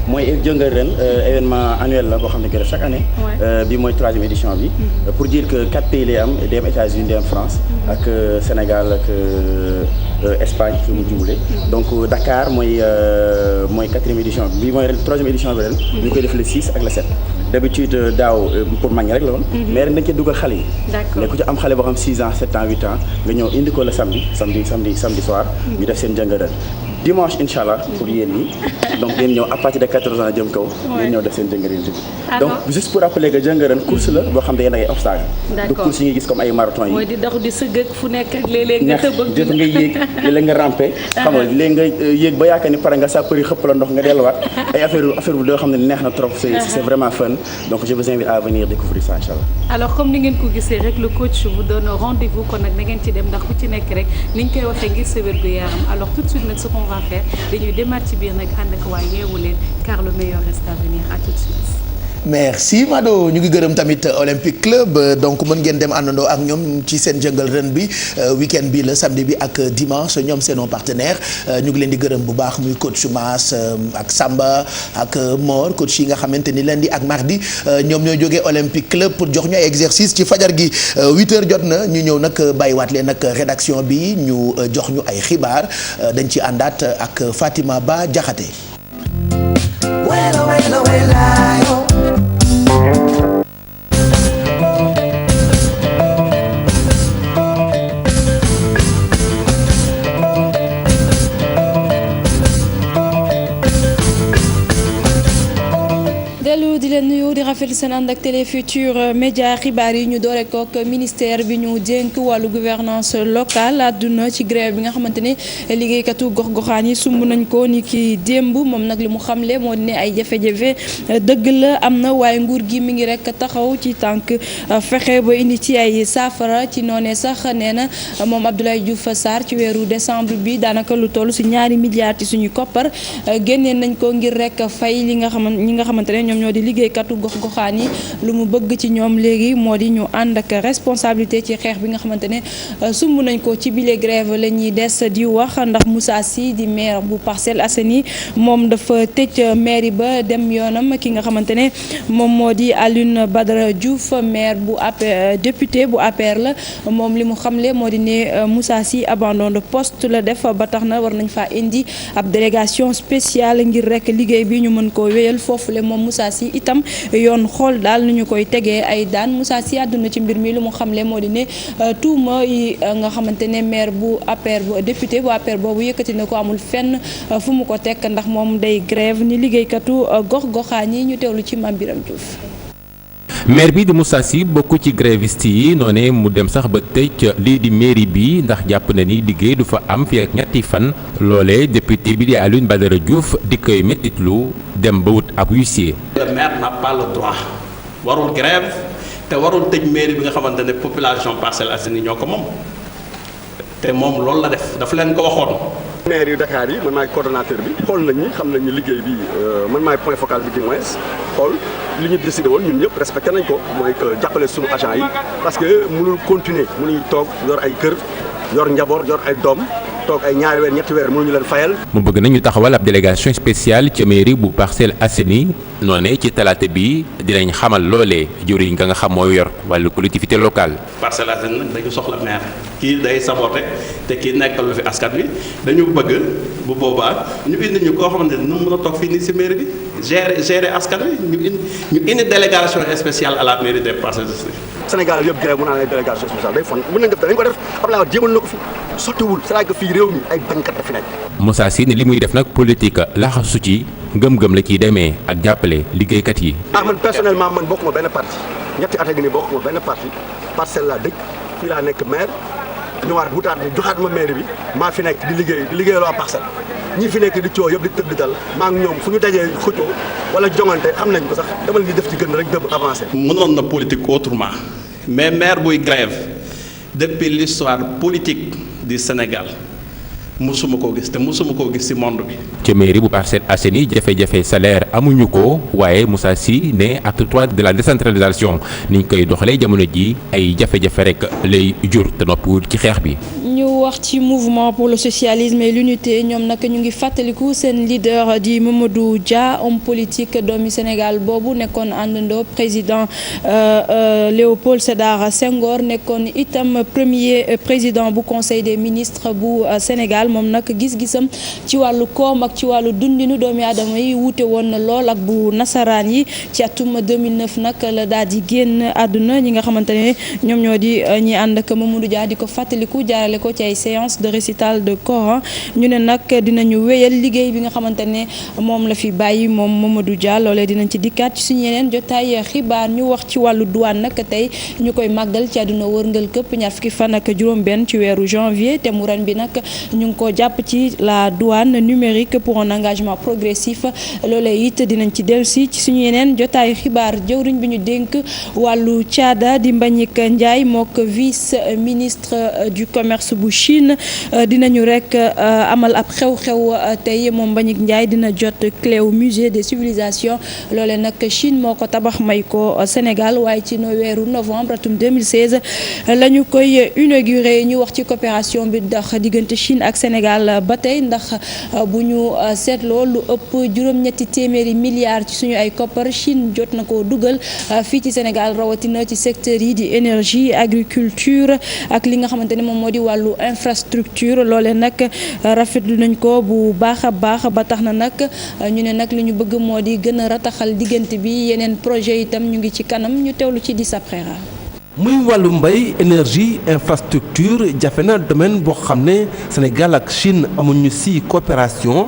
mooy Jungle Run événement annuel la boo xam ne que chaque année. bi mooy 3e édition bi. pour dire que 4 pays lay am day am États-Unis day am France ak Sénégal ak Espagne fi mu jublee donc Dakar mooy 4e édition bi mooy 3e édition bi ren. ñu koy def le 6 ak le 7. d'habitude daaw pour mag ñi rek la woon. mais ren dañ cee dugal xale yi. mais ku ci am xale boo xam 6 ans 7 ans 8 ans nga ñëw indi ko le samedi soir. ñu def seen Jungle Run dimanche incha allah pour yéen ñi donc ngeen ñëw à partir de 14 ans jëm kaw. ngeen ñëw def seen jëngëreen bi. donc juste pour rappeler que jëngëreen course la boo xam ne yéen ay obstacle. du course yi nga gis comme ay marathon yi. mooy di dox di sëgg ak fu nekk ak léeg-léeg nga tëb ak jot nga yéeg léeg-léeg nga rampe. xam nga léegi nga yéeg ba yaakaar ni pare nga sapeur yi xëpp la ndox nga delluwaat ay affaire bu doo xam ne neex na trop c'est vraiment fun donc je vous invite à venir découvrir ça incha allah. alors comme ni ngeen ko gisee rek le coach vous donne rendez-vous kon nag na ngeen ci dem ndax ku ci nekk rek ni ñu koy waxee ngir sa wér gu yaram alors tout de suite nag ce qu'on va faire dañuy demaat ci biir nag ànd ak waa Yeewu Leen car le meilleur reste à venir à tout de suite. merci Mado ñu ngi gërëm tamit Olympique Club donc mën ngeen dem àndandoo ak ñoom ci seen jëngal ren bi week-end bi la samedi bi ak dimanche ñoom seenoo partenaire ñu ngi leen di gërëm bu baax muy coach Mass ak Samba ak Mor coach yi nga xamante ni lundi ak mardi ñoom ñooy jógee Olympique Club pour jox ñu ay exercice ci fajar gi 8h jot na ñu ñëw nag bàyyiwaat leen nag rédaction bi ñu jox ñu ay xibaar dañ ci àndaat ak Fatima Ba Jaxate di leen nuyu di rafetlu seen ànd ak Télé Futurs Médias xibaar yi ñu doore kook ministère bi ñu dénk wàllu gouvernance locale àdduna ci grève bi nga xamante ne liggéeykatu gox-goxaan yi sumb nañ ko ni ki démb moom nag li mu xamle moo di ne ay jafe-jafe dëgg la am na waaye nguur gi mi ngi rek taxaw ci tànk fexe ba indi ci ay saafara ci noonee sax nee na moom Abdoulaye Diouf Sarr ci weeru décembre bi daanaka lu toll si ñaari milliards ci suñu koppar génnee nañ ko ngir rek fay li nga ñi nga xamante ne ñoom ñoo di liggéeykatu gox-goxaan yi lu mu bëgg ci ñoom léegi moo di ñu ànd ak responsabilité ci xeex bi nga xamante ne sumb nañ ko ci bile grève la ñuy des di wax ndax Moussa Sy di maire bu Parcelles Assainies moom dafa tëj mairie ba dem yoonam ki nga xamante ne moom moo di Alioune Badara Diouf maire bu APR député bu APR la moom li mu xamle moo di ne Moussa Sy abandon de poste la def ba tax na war nañ faa indi ab délégation spéciale ngir rek liggéey bi ñu mën koo wéyal foofu le moom Moussa Sy itam yoon xool daal nu ñu koy tegee ay daan Moussa Sy àdduna ci mbir mi lu mu xamle moo di ne tuuma yi nga xamante ne maire bu APR bu député bu APR boobu yëkkati na ko amul fenn fu mu ko tekk ndax moom day grève ni liggéeykatu gox-goxaan yi ñu teewlu ci Mame Biram Diouf. maire bi di Moussa Sy bokk ci gréviste yi noone mu dem sax ba tëj lii di mairie bi ndax jàpp na ni liggéey du fa am fi ak ñetti fan loolee député bi di Alioune Badara Diouf di koy mettitlu dem ba wut ab huissier. le maire n'a pas le droit warul grève te warul tëj mairie bi nga xamante ne population Parcelles Assainies ñoo ko moom te moom loolu la def dafa leen ko waxoon. maire yu Dakar yi man maay coordonnateur bi xool nañ ni xam nañ ni liggéey bi man maay point focal bi du moins xool li ñu décidé woon ñun ñëpp respecté nañ ko mooy que jàppale suñu agent yi parce que mënul continuer mënuñu toog yor ay kër yor njaboot yor ay doom toog ay ñaari weer ñetti weer mënuñu leen fayal. mu bëgg nañu taxawal ab délégation spéciale ca mairie bu Parcelles Assainies noonee ci talaata bi dinañ xamal loolee jëriñ nga xam mooy yor wàllu collectivité locale. Parcelles Assainies nag dañu soxla maire kii day saboté te kii nekkal lu fi askan bi dañu bëgg bu boobaa ñu indi ñu koo xamante ne nu mën a toog fii nii si mairie bi gérer askan bi ñu indi délégation spéciale à la mairie des Parcelles Assainies. Sénégal yëpp grève mu naan ay délégation spéciale day fon mën nañ def dañ ko def Abdoulaye Wade jéemal na ko fi sottiwul c'est que fii réew mi ay bañkat dafa nekk. Moussa Sy ne li muy def nag politique laxasu ci ngëm-ngëm la ciy demee ak jàppale liggéeykat yi. man personnellement man bokkuma benn parti ñetti at a ngi nii bokkuma benn parti Parcelles laa dëkk fii laa nekk maire ñëwaat wutaat bi joxaat ma maire bi maa fi nekk di liggéeyal waa Parcelles ñi fi nekk di coow yëpp di tëb di dal maa ngi ñoom fu ñu dajee xëccoo wala jongante xam nañ ko sax dama leen di def ci gën rek dëbb avancé. mënoon na politique autrement mais maire buy grève depuis l'histoire politique du Sénégal musuma koo gis te musuma koo gis ci monde bi. ca mairie bu Parcelles Assainies jafe-jafe salaire amuñu ko waaye Moussa Sy ne acte 3 de la décentralisation ni ñu koy doxalee jamono ji ay jafe-jafe rek lay jur te noppiwul ci xeex bi. ñu wax ci mouvement pour le socialisme et l'unité ñoom nag ñu ngi fàttaliku seen leader di Mamadou Dia homme politique doomi Sénégal boobu nekkoon àndandoo président Léopold Sédar Senghor nekkoon itam premier président bu conseil des ministres bu Sénégal Sénégal moom nag gis-gisam ci wàllu koom ak ci wàllu dundinu doomi aadama yi wuute woon na lool ak bu nasaraan yi ci atum 2009 nag la daal di génn àdduna ñi nga xamante ne ñoom ñoo di ñi ànd ak Mamadou Dia di ko fàttaliku jaarale ko ci ay séance de récital de Coran ñu ne nag dinañu wéyal liggéey bi nga xamante ne moom la fi bàyyi moom Mamadou Dia loolee dinañ ci dikkaat ci suñu yeneen jotaay xibaar ñu wax ci wàllu douane nag tey ñu koy màggal ci àdduna wërngal këpp ñaar fukki fan ak juróom-benn ci weeru janvier te mu ren bi nag ñu ngi ko jàpp ci la douane numérique pour un engagement progressif loolee it dinañ ci dellusi ci suñu yeneen jotaayu xibaar jëwriñ bi ñu dénk wàllu caada di Mbagnick Ndiaye mook vice ministre du commerce bu Chine dinañu rek amal ab xew-xew tey moom Mbagnick Ndiaye dina jot clé au musée des civilisations loolee nag Chine moo ko tabax may ko Sénégal waaye ci weeru novembre atum 2016 la ñu koy inauguré ñu wax ci coopération bi ndax diggante Chine ak Sénégal ba tey ndax bu ñu seetloo lu ëpp juróom-ñetti téeméeri milliards ci suñu ay koppar Chine jot na ko dugal fii ci Sénégal rawatina ci secteur yi di énergie agriculture ak li nga xamante ne moom moo di wàllu infrastructure loolee nag rafetlu nañ ko bu baax a baax ba tax na nag ñu ne nag li ñu bëgg moo di gën a rataxal diggante bi yeneen projet itam ñu ngi ci kanam ñu teewlu ci di saprera muy wàllu mbay énergie infrastructure jafe na domaine boo xam ne Sénégal ak Chine amuñu ci coopération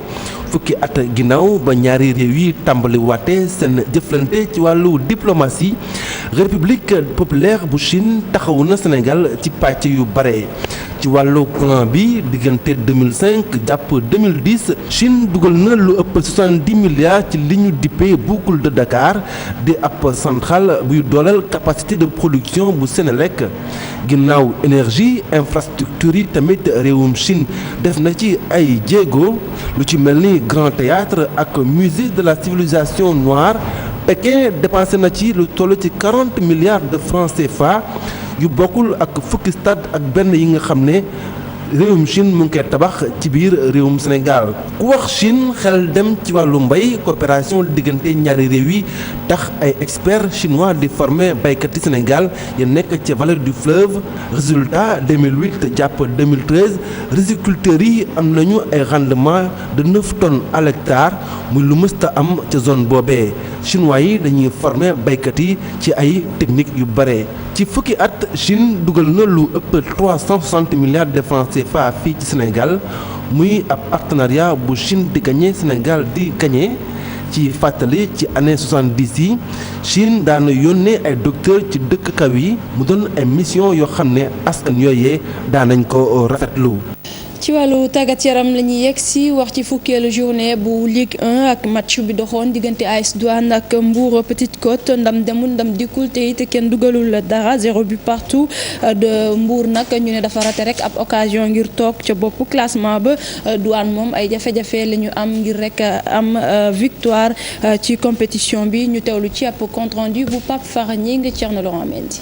fukki at ginnaaw ba ñaari réew yi tàmbali waate seen jëflante ci wàllu diplomatie république populaire bu Chine taxawu na Sénégal ci pàcc yu bare ci wàllu courant bi diggante 2005 jàpp 2010 Chine dugal na lu ëpp 70 milliards ci li ñu dippee boucle de Dakar di ab centrale buy dooleel capacité de production bu Sénélec ginnaaw énergie infrastructure yi tamit réewum Chine def na ci ay jéego lu ci mel ni Grand Théâtre ak musée de la civilisation noire Pékin dépensé na ci lu toll ci 40 milliards de francs CFA yu bokkul ak fukki stade ak benn yi nga xam ne réewum Chine mu ngi koy tabax ci biir réewum Sénégal ku wax Chine xel dem ci wàllu mbay coopération diggante ñaari réew yi tax ay experts chinois di former baykat yi Sénégal ya nekk ci vallée du fleuve résultat 2008 jàpp 2013 riziculteurs yi am nañu ay rendement de 9 tonnes à l'hectare muy lu mësta am ca zone boobee chinois yi dañuy former baykat yi ci ay techniques yu bare ci fukki at Chine dugal na lu ëpp 360 milliards de francs CFA fii ci Sénégal muy ab partenariat bu Chine di gagné Sénégal di gagné ci fàttali ci année 70 yi Chine daana yónnee ay docteur ci dëkk kaw yi mu doon ay mission yoo xam ne askan yooyee daanañ ko rafetlu. ci wàllu tàggat yaram la ñuy yegg si wax ci fukkeelu journée bu Ligue 1 ak match bi doxoon diggante AS Douane ak Mbour Petite Côte ndam demul ndam dikkul te it kenn dugalul dara 0 but partout de Mbour nag ñu ne dafa raté rek ab occasion ngir toog ca boppu classement ba Douane moom ay jafe-jafe la ñu am ngir rek am victoire ci compétition bi ñu teewlu ci ab compte rendu bu Pape Fara Gningue Thierno Laurent Mendy.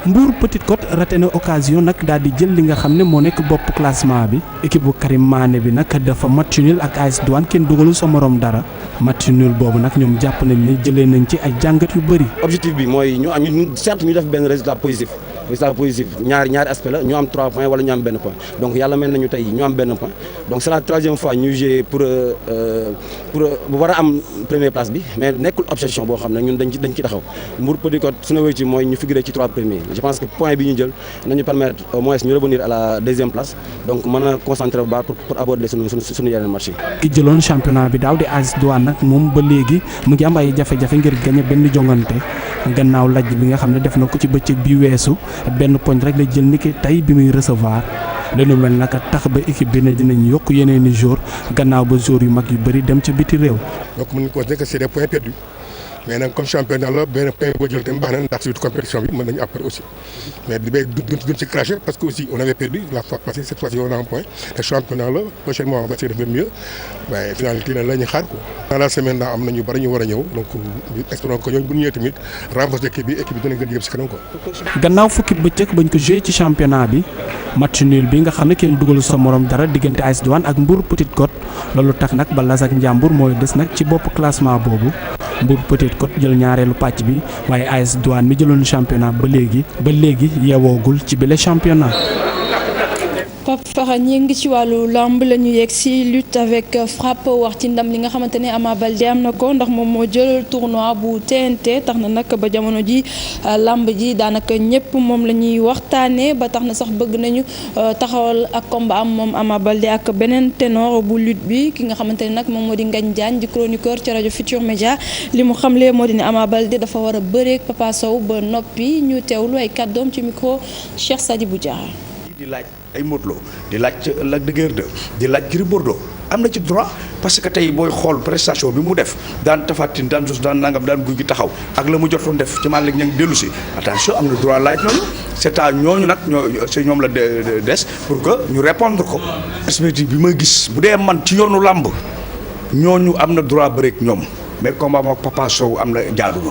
Mbour Petite Côte raté na occasion nag daal di jël li nga xam ne moo nekk bopp classement bi équipe bu Karim Mané bi nag dafa match nul ak AS Douane kenn dugalul sa morom dara match nul boobu nag ñoom jàpp nañ ne jëlee nañ ci ay jàngat yu bëri. objectif bi mooy ñu am certes ñu def benn résultat positif ñaari aspect la ñu am 3 points wala ñu am benn point donc yàlla mel nañu tey ñu am benn point donc c'est la 3e fois ñu jouer pour war a am première place bi mais nekkul obsession boo xam ne ñun dañ ci taxaw Mbour Petite Côte suñu wéy ci mooy ñu figurer ci 3 premiers je pense que point bi ñu jël nañu permettre au moins ñu revenir à la 2e place donc mën a concentrer bu baax pour aborder suñu yeneen match yi. ki jëloon championnat bi daaw di AS Douane nag moom ba léegi mu ngi am ay jafe-jafe ngir gagné benn jongante gannaaw lajj bi nga xam ne def na ko ci bëccëg bi weesu benn poñ rek la jël ni ki tey bi muy recevoir dañu mel naka tax ba équipe bi ne dinañ yokk yeneen i jour gannaaw ba jour yu mag yu bëri dem ca biti réew. donc mën nañu considérer que c'est des points perdus mais nag comme championnat la benn point boo jël tamit baax na ndax surtout compétition bi mën nañu après aussi mais duñ ci craché parce que aussi on avait perdu la fois passée cette fois-ci on a un point te championnat la prochainement on va essayer de faire mieux mais finalité nag la ñuy xaar ko dans la semaine daa am na ñu bari ñu war a ñëw donc espérons que ñooñu bu ñu ñëwee tamit renforcer équipe bi dina gën a jëm si kanam ko. gannaaw fukki bëccëg bañ ko joué ci championnat bi match nul bi nga xam ne kenn dugalu sa morom dara diggante AS Douane ak Mbour Petite Côte loolu tax nag ba Lasak Ndiambour mooy des nag ci bopp classement boobu Mbour Petite Côte jël ñaareelu pàcc bi waaye AS Douane mi jëloon championnat ba léegi yeewoogul ci bile championnat. Pape Fara ñi ngi ci wàllu lamb la ñu yegg si lutte avec frappe wax ci ndam li nga xamante ne Ama Baldé am na ko ndax moom moo jël tournoi bu TNT tax na nag ba jamono ji lamb ji daanaka ñëpp moom la ñuy waxtaanee ba tax na sax bëgg nañu taxawal ak combat am moom Ama Baldé ak beneen ténor bu lutte bi ki nga xamante ne nag moom moo di Ngagne Diagne di chroniqueur ci rajo Futur Média li mu xamle moo di ne Ama Baldé dafa war a bëreek Papa Sow ba noppi ñu teewlu ay kàddoom ci micro Cheikh Sadibou Diarra. di laaj ay Modou Lo di laaj Lac de Guiers 2 di laaj Gris Bordeaux am na ci droit parce que tey booy xool prestation bi mu def daan tafatin daan jos daan nangam daan guy gi taxaw ak la mu jotoon def ci Malick Niang dellu si attention am na droit laaj noonu c'est à ñooñu nag ñoom la des pour que ñu répondre ko perspective bi ma gis bu dee man ci yoonu làmb ñooñu am na droit bëreek ñoom mais combat mook Papa Sow am na jaadu na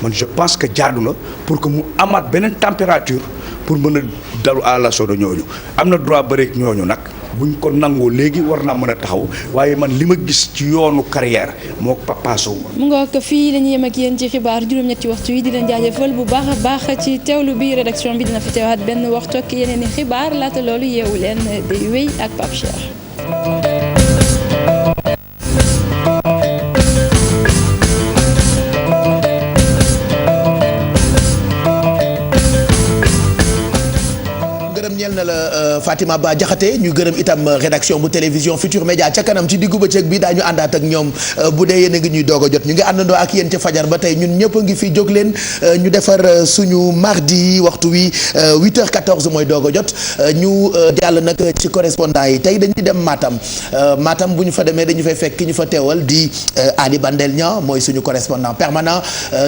man je pense que jaadu na pour que mu amaat beneen température pour mën a dalu à l'assaut de ñooñu am na droit bëreek ñooñu nag buñ ko nangoo léegi war naa mën a taxaw waaye man li ma gis ci yoonu carrière moo Papa Sow. mu nga ko fii la ñuy yem ak yéen ci xibaar juróom-ñetti waxtu yi di leen jaajëfal bu baax a baax ci teewlu bi rédaction bi dina fi teewaat benn waxtu ak yeneen i xibaar laata loolu yeewu leen day wéy ak Pape Cheikh. ñeel na la Fatima Ba Diakhaté ñu gërëm itam rédaction bu télévision Futur Média ca kanam ci diggu bëccëg bi daañu àndaat ak ñoom bu dee yéen a ngi ñuy doog a jot ñu ngi àndandoo ak yéen ca fajar ba tey ñun ñëpp a ngi fi jóg leen ñu defar suñu mardi waxtu wi 8h14 mooy doog a jot ñu jàll nag ci correspondant yi tey dañuy dem Matam bu ñu fa demee dañu fay fekk ki ñu fa teewal di Ali Bandel Niang mooy suñu correspondant permanent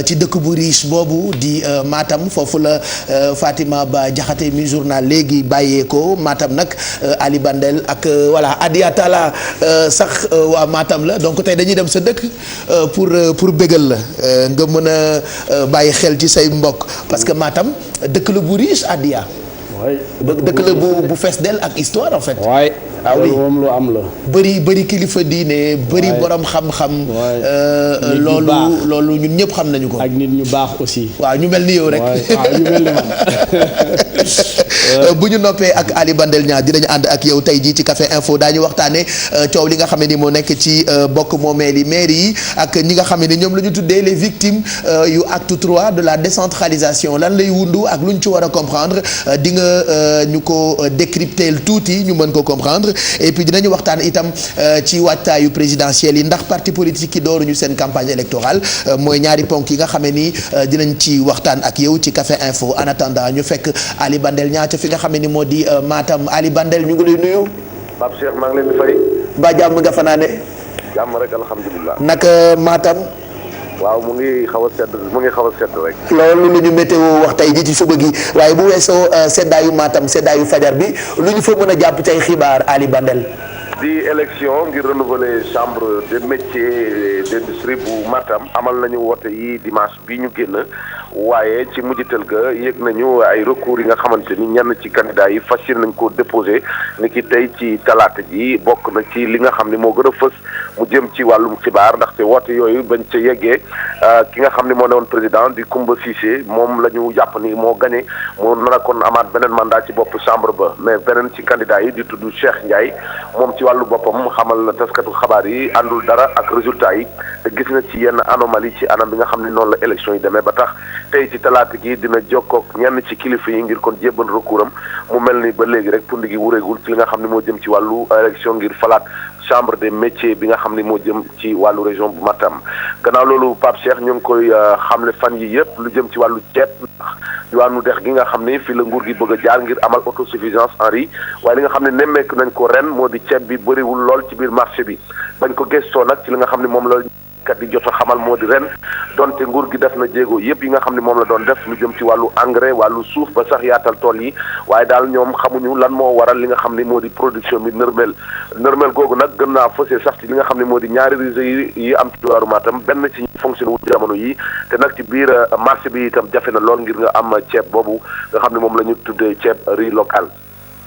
ci dëkk bu riche boobu di Matam foofu la Fatima Ba Diakhaté mi journal léegi bàyyee ko Matam nag Ali Bandel ak voilà Adiatala sax waa Matam la donc tey dañuy dem sa dëkk pour bégal la nga mën a bàyyi xel ci say mbokk parce que Matam dëkk la bu riche Adia. dëkk la bu fees del ak histoire en fait. waay oui moom lu am la. bëri kilifa diine. bëri borom xam-xam. loolu ñun ñëpp xam nañu ko. ak nit ñu baax aussi. waaw ñu mel ni yow rek. waaw ñu mel ni man. bu ñu noppee ak Ali Bandel Niang dinañu ànd ak yow tey jii ci Café Info daañu waxtaanee coow li nga xam ne ni moo nekk ci bokk moomeel yi maire yi ak ñi nga xam ne ni ñoom la ñu tuddee les victimes yu acte 3 de la décentralisation lan lay wundu ak lu ñu ci war a comprendre di nga ñu ko décrypter tuuti ñu mën ko comprendre et puis dinañu waxtaan itam ci waajtaayu présidentielle yi ndax parti politique yi dooruñu seen campagne électorale mooy ñaari ponk yi nga xam ne ni dinañ ci waxtaan ak yow ci Café Info en attendant ñu fekk Ali Bandel Niang fi nga xam ne ni moo di Matam Ali Bandel ñu ngi lay nuyu. Pape Cheikh maa ngi leen di fay. ba jàmm nga fanaane. jàmm rek alhamdulilah. naka Matam. waaw mu ngi xaw a sedd rek. loolu lu ñu météo wax tey ji ci suba gi waaye bu weesoo seddaayu Matam seddaayu fajar bi lu ñu fa mën a jàpp ci ay xibaar Ali Bandel. di élection ngir renouveler chambre des métiers d'industrie bu Matam amal nañu woote yi dimanche bi ñu génn waaye ci mujjital ga yëg nañu ay recours yi nga xamante ni ñenn ci candidats yi fas yéene nañ ko déposé ni ki tey ci talaata ji bokk na ci li nga xam ni moo gën a fës mu jëm ci wàllum xibaar ndaxte woote yooyu bañ ca yeggee ki nga xam ni moo newoon président di Koumba Cissé moom la ñu jàpp ni moo gagné moo nar a kon amaat beneen mandat ci bopp chambre ba mais beneen ci candidat yi di tudd Cheikh Ndiaye moom ci wàllu boppam xamal na taskatu xabaar yi àndul dara ak résultat yi te gis na ci yenn anomalie ci anam bi nga xam ne noonu la élection yi demee ba tax tey ci talaata gi dina jokkook ñenn ci kilifa yi ngir kon jébbal recours am mu mel ni ba léegi rek pund gi wureegul ci li nga xam ne moo jëm ci wàllu élection ngir falaat chambre des métiers bi nga xam ne moo jëm ci wàllu région bu Matam gannaaw loolu Pape Cheikh ñu ngi koy xamle fan yi yëpp lu jëm ci wàllu ceeb diwaanu dex gi nga xam ne fii la nguur gi bëgg a jaar ngir amal autosuffisance en riz waaye li nga xam ne nemmeeku nañ ko ren moo di ceeb bi bëriwul lool ci biir marché bi bañ ko gëstoo nag ci li nga xam ne moom la kat di jot a xamal moo di ren donte nguur gi def na jéego yëpp yi nga xam ne moom la doon def lu jëm ci wàllu engrais wàllu suuf ba sax yaatal tool yi waaye daal ñoom xamuñu lan moo waral li nga xam ne moo di production bi nërmel googu nag gën naa fësee sax ci li nga xam ne moo di ñaari réseau yi am ci waaru Matam benn ci fonctionné wu jamono yi te nag ci biir marché bi itam jafe na lool ngir nga am ceeb boobu nga xam ne moom la ñu tuddee ceeb riz local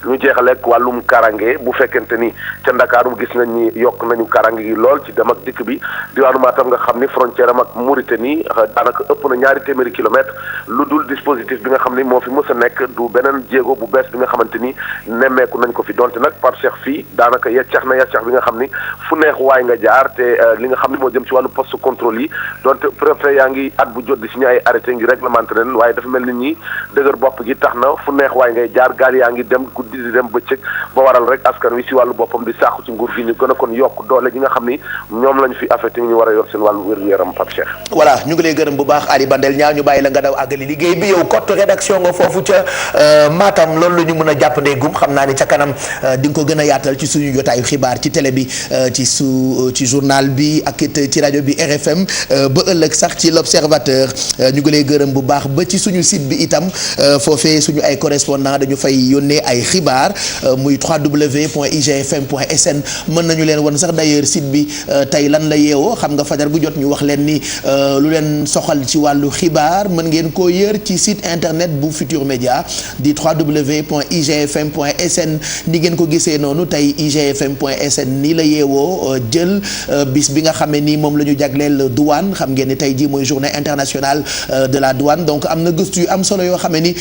ñu jeexaleeg wàllum karange bu fekkente ni ca Ndakaaru gis nañ ni yokk nañu karange gi lool ci dem ak dikk bi diwaanu Matam nga xam ni frontière am ak Mauritanie daanaka ëpp na 200 kilomètres lu dul dispositif bi nga xam ni moo fi mës a nekk du beneen jéego bu bees bi nga xamante ni nemmeeku nañ ko fi donte nag par Cheikh fii daanaka yaccax bi nga xam ni fu neex waay nga jaar te li nga xam ni moo jëm ci wàllu poste contrôle yi donte préfet yaa ngi at bu jot di signé ay arrêté ngi réglementé leen waaye dafa mel ni ñi dëgër bopp gi tax na fu neex waay ngay jaar gaal yaa ngi dem guddi di dem bëccëg ba waral rek askan wi si wàllu boppam di sàkku ci nguur gi ñu gën a kon yokk doole gi nga xam ni ñoom lañ fi affecté ñu war a yor seen wàllu wér-gu-yaram Pape Cheikh. voilà ñu ngi lay gërëm bu baax Ali Bandel ñaa ñu bàyyi la nga daw àggali liggéey bi yow cote rédaction nga foofu ca Matam loolu la ñu mën a jàpp ndegum xam naa ni ca kanam di nga ko gën a yaatal ci suñu jotaayu xibaar ci télé bi ci journal bi ak it ci rajo bi RFM ba ëllëg sax ci l'observateur ñu ngi lay gërëm bu baax ba ci suñu site bi itam foofee suñu ay correspondant dañu fay yónnee ay xibaar muy www.igfm.sn mën nañu leen won sax d'ailleurs site bi tey lan la yeewoo xam nga fajar gu jot ñu wax leen ni lu leen soxal ci wàllu xibaar mën ngeen koo yër ci site internet bu Futur Média di www.igfm.sn ni ngeen ko gisee noonu tey igfm.sn nii la yeewoo jël bis bi nga xam ne ni moom la ñu jagleel douane xam ngeen ni tey jii mooy journée internationale de la douane donc am na gëstu yu am solo yoo xam ne ni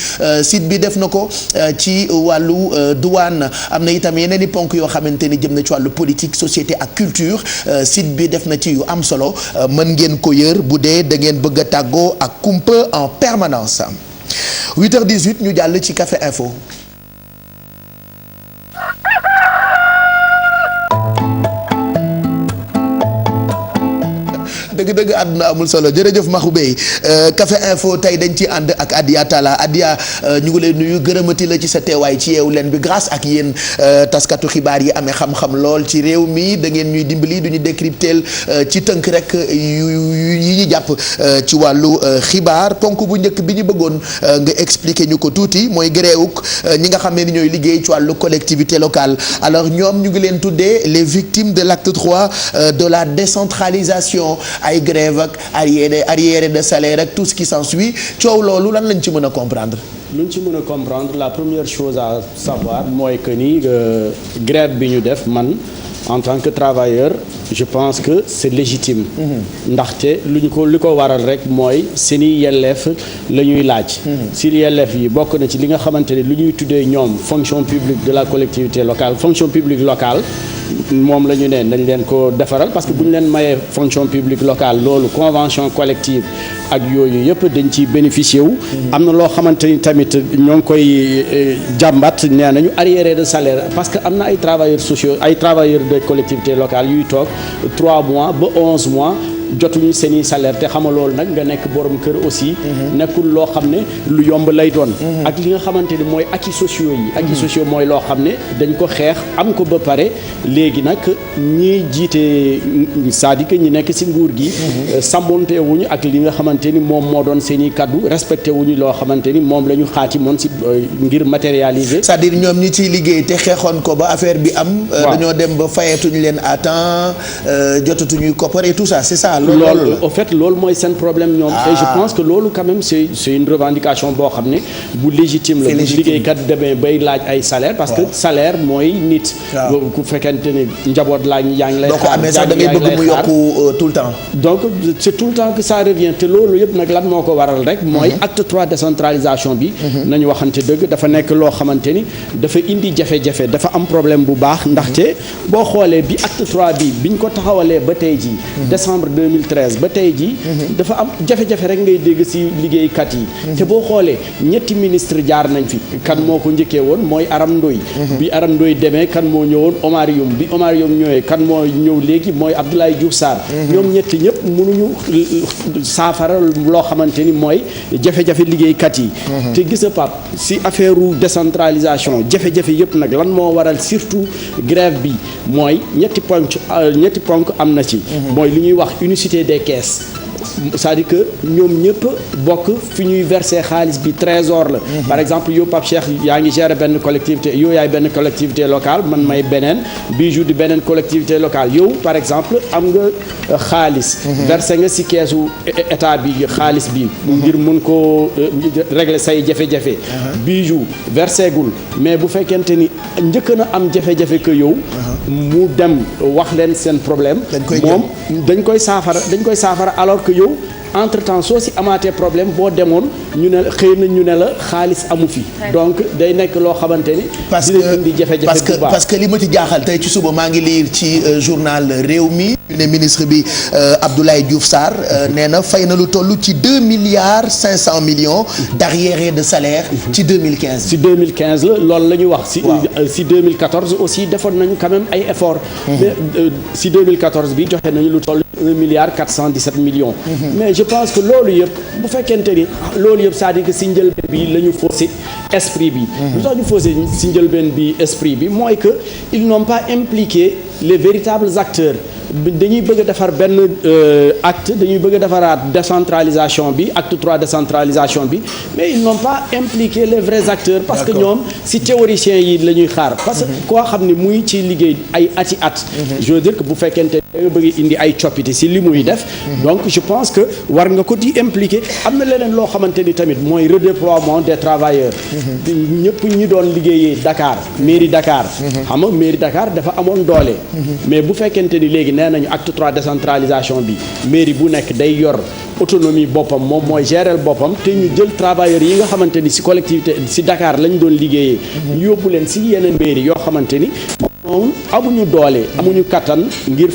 site bi def na ko ci wàllu douane am na itam yeneen i ponk yoo xamante ni jëm na ci wàllu politique société ak culture site bi def na ci yu am solo mën ngeen ko yër bu dee da ngeen bëgg a tàggoo ak kumpa en permanence 8h18 ñu jàll ci Café Info. dëgg-dëgg àdduna amul solo jërëjëf Maxu Bey Café Info tey dañ ci ànd ak Adia Talla Adia ñu ngi lay nuyu gërëmati la ci sa teewaay ci yeewu leen bi grâce ak yéen taskatu xibaar yi amee xam-xam lool ci réew mi da ngeen ñuy dimbali du ñu décrypter ci tënk rek yi ñu jàpp ci wàllu xibaar ponk bu njëkk bi ñu bëggoon nga expliquer ñu ko tuuti mooy gréewuk ñi nga xam ne ni ñooy liggéey ci wàllu collectivité locale alors ñoom ñu ngi leen tuddee les victimes de l'acte 3 de la décentralisation ay grève ak arriéré de salaire ak tout ce qui s'ensuit coow loolu lan lañ ci mën a comprendre. luñ ci mën a comprendre la première chose à savoir mooy que ni grève bi ñu def man en tant que travailleur je pense que c'est légitime. ndaxte li ko waral rek mooy seeni yelleef la ñuy laaj. si yelleef yi bokk na ci li nga xamante ne lu ñuy tuddee ñoom fonction publique de la collectivité locale fonction publique locale. moom la ñu ne nañ leen ko defaral parce que bu ñu leen mayee fonction publique locale loolu convention collective ak yooyu yëpp dañ ciy bénéficier wu. am na loo xamante ni tamit ñoo ngi koy jàmbat nee nañu arriéré de salaire parce que am na ay travailleurs sociaux ay travailleurs de collectivité locale yuy toog 3 mois ba 11 mois. jotuñu seeni salaire te xama loolu nag nga nekk borom kër aussi nekkul loo xam ne lu yomb lay doon ak li nga xamante ni mooy acquis sociaux yi acquis sociaux mooy loo xam ne dañ ko xeex am ko ba pare léegi nag ñi jiite c'est-à-dire que ñi nekk ci nguur gi sàmmonte wuñu ak li nga xamante ni moom moo doon seeni kaddu respecté wuñu loo xamante ni moom la ñu xaati moon ci ngir matérialiser c'est-à-dire ñoom ñi ciy liggéey te xeexoon ko ba affaire bi am dañoo dem ba fayetuñu leen à temps jotatuñuy koppar et tout ça c'est ça loolu au fait loolu mooy seen problème ñoom et je pense que loolu quand même c'est une revendication boo xam ne bu légitime la bu liggéeykat demee bay laaj ay salaire parce que salaire mooy nit ku fekkente ni njaboot yaa ngi lay xaar amee sax da ngay bëgg mu yokku tout le temps donc c'est tout le temps que ça revient te loolu yëpp nag lan moo ko waral rek mooy acte 3 décentralisation bi nañu waxante dëgg dafa nekk loo xamante ni dafa indi jafe-jafe dafa am problème bu baax ndaxte boo xoolee bi acte 3 bi biñ ko taxawalee ba tey ji décembre 2013 ba tey ji dafa am jafe-jafe rek ngay dégg ci liggéeykat yi te boo xoolee ñetti ministre jaar nañ fi kan moo ko njëkkee woon mooy Aram Ndoye bi Aram Ndoye demee kan moo ñëwoon Omar Youm bi Omar Youm ñëwee kan moo ñëw léegi mooy Abdoulaye Diouf Sarr ñoom ñetti ñëpp mënuñu saafara loo xamante ni mooy jafe-jafe liggéeykat yi te gis nga Pape ci affaire décentralisation jafe-jafe yëpp nag lan moo waral surtout grève bi mooy ñetti ponk am na ci mooy li ñuy wax unicité des caisses c'est-à-dire que ñoom ñëpp bokk fi ñuy verser xaalis bi trésor la. par exemple yow Pape Cheikh yaa ngi gérer benn collectivité yow yaay benn collectivité locale man may beneen Bijou di beneen collectivité locale yow par exemple am nga xaalis. versé nga ci keesu état bi xaalis bi. ngir mun ko régler say jafe-jafe. Bijou versé gul mais bu fekkente ni njëkk na am jafe-jafe que yow. mu dem wax leen seen problème. moom dañ koy saafara alors que yow. entre-temps soo si amaatee problème boo demoon ñu ne xëy na ñu ne la xaalis amu fi. donc day nekk loo xamante ni. dina indi jafe-jafe bu baax parce que li ma ci jaaxal tey ci suba maa ngi lire ci journal Rewmi ne ministre bi Abdoulaye Diouf Sarr nee na fay na lu toll ci 2 milliards 500 millions d'arriérés de salaire ci 2015. si 2015 la loolu la ñu wax. si 2014 aussi defoon nañu quand même ay efforts. mais si 2014 bi joxe nañu lu toll 1 milliard 417 millions. mais je pense que loolu yëpp bu fekkente ni loolu yëpp c'est-à-dire que si njëlbeen bi la ñu faussé esprit bi. lu tax ñu faussé si njëlbeen bi esprit bi mooy que ils n'ont pas impliqué les véritables acteurs. dañuy bëgg a defar benn acte dañuy bëgg a defaraat décentralisation bi acte 3 décentralisation bi mais ils n'ont pas impliqué les vrais acteurs parce que ñoom si théoriciens yi la ñuy xaar parce que koo xam ne muy ci liggéey ay ati at je veux dire que bu fekkente da nga bëgg indi ay coppite si li muy def donc je pense que war nga ko di impliqué am na leneen loo xamante ni tamit mooy redéploiement des travailleurs ñëpp ñi doon liggéeyee Dakar mairie Dakar xam nga mairie Dakar dafa amoon doole mais bu fekkente ni léegi nee nañu acte 3 décentralisation bi mairie bu nekk day yor autonomie boppam moom mooy gérer boppam te ñu jël travailleurs yi nga xamante ni si collectivité si Dakar lañ doon liggéeyee ñu yóbbu leen si yeneen mairie yoo xamante ni moom amuñu doole amuñu kattan ngir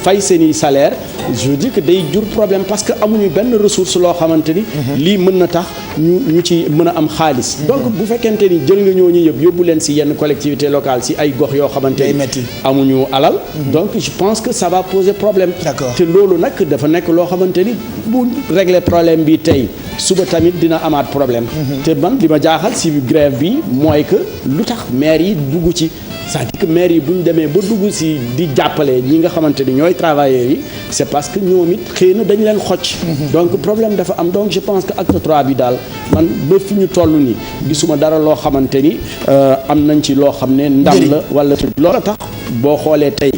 fay seeni salaire je veux dire que day jur problème parce que amuñu benn ressource loo xamante ni lii mën na tax ñu ci mën a am xaalis donc bu fekkente ni jël nga ñooñu yëpp yóbbu leen si yenn collectivité locale si ay gox yoo xamante ni amuñu alal donc je pense que ça va poser problème te loolu nag dafa nekk loo xamante ni bu régler problème bi tey suba tamit dina amaat problème te man li ma jaaxal si grève bi mooy que lu tax maire yi dugg ci c'est-à-dire que maire yi bu ñu demee ba dugg si di jàppale ñi nga xamante ni ñooy travailleurs yi c'est parce que ñoom it xëy na dañ leen xocc donc problème dafa am donc je pense que acte 3 bi daal man ba fi ñu toll nii gisuma dara loo xamante ni am nañ ci loo xam ne ndam la wala loola tax boo xoolee tey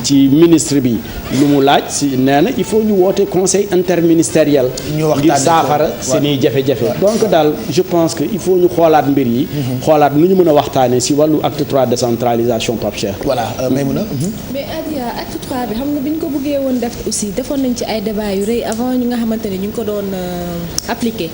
ci ministre bi lu mu laaj si nee na il faut ñu woote conseil interministériel ngir saafara seeni jafe-jafe donc daal je pense que il faut ñu xoolaat mbir yi xoolaat nu ñu mën a waxtaanee si wàllu acte 3 décentralisation Pape Cheikh voilà Maïmouna mais Adia acte 3 bi xam nga bi ñu ko bëggee woon def aussi defoon nañ ci ay débat yu rëy avant ñi nga xamante ne ñu ngi ko doon appliqué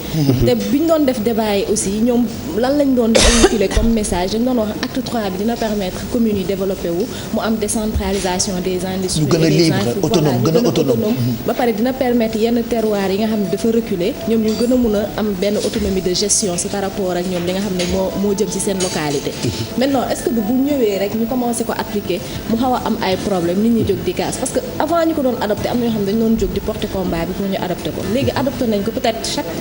te bi ñu doon def débat yi aussi ñoom lan lañ doon véhiculer comme message dañ doon wax acte 3 bi dina permettre communes yi développé wu mu am décentralisation des industries gën a libre autonome gën a autonome ba pare dina permettre yenn terroirs yi nga xam ne dafa reculer ñoom ñu gën a mun a am benn autonomie de gestion si par rapport ak ñoom li nga xam ne moo jëm ci seen localité maintenant est-ce que bu ñëwee rek ñu commencé ko appliquer mu xaw a am ay problème nit ñi jóg di kaas parce que avant ñu ko doon adopté am na ñoo xam ne dañu doon jóg di porter combat bi pour ñu adopté ko léegi adopté nañ ko peut-être chaque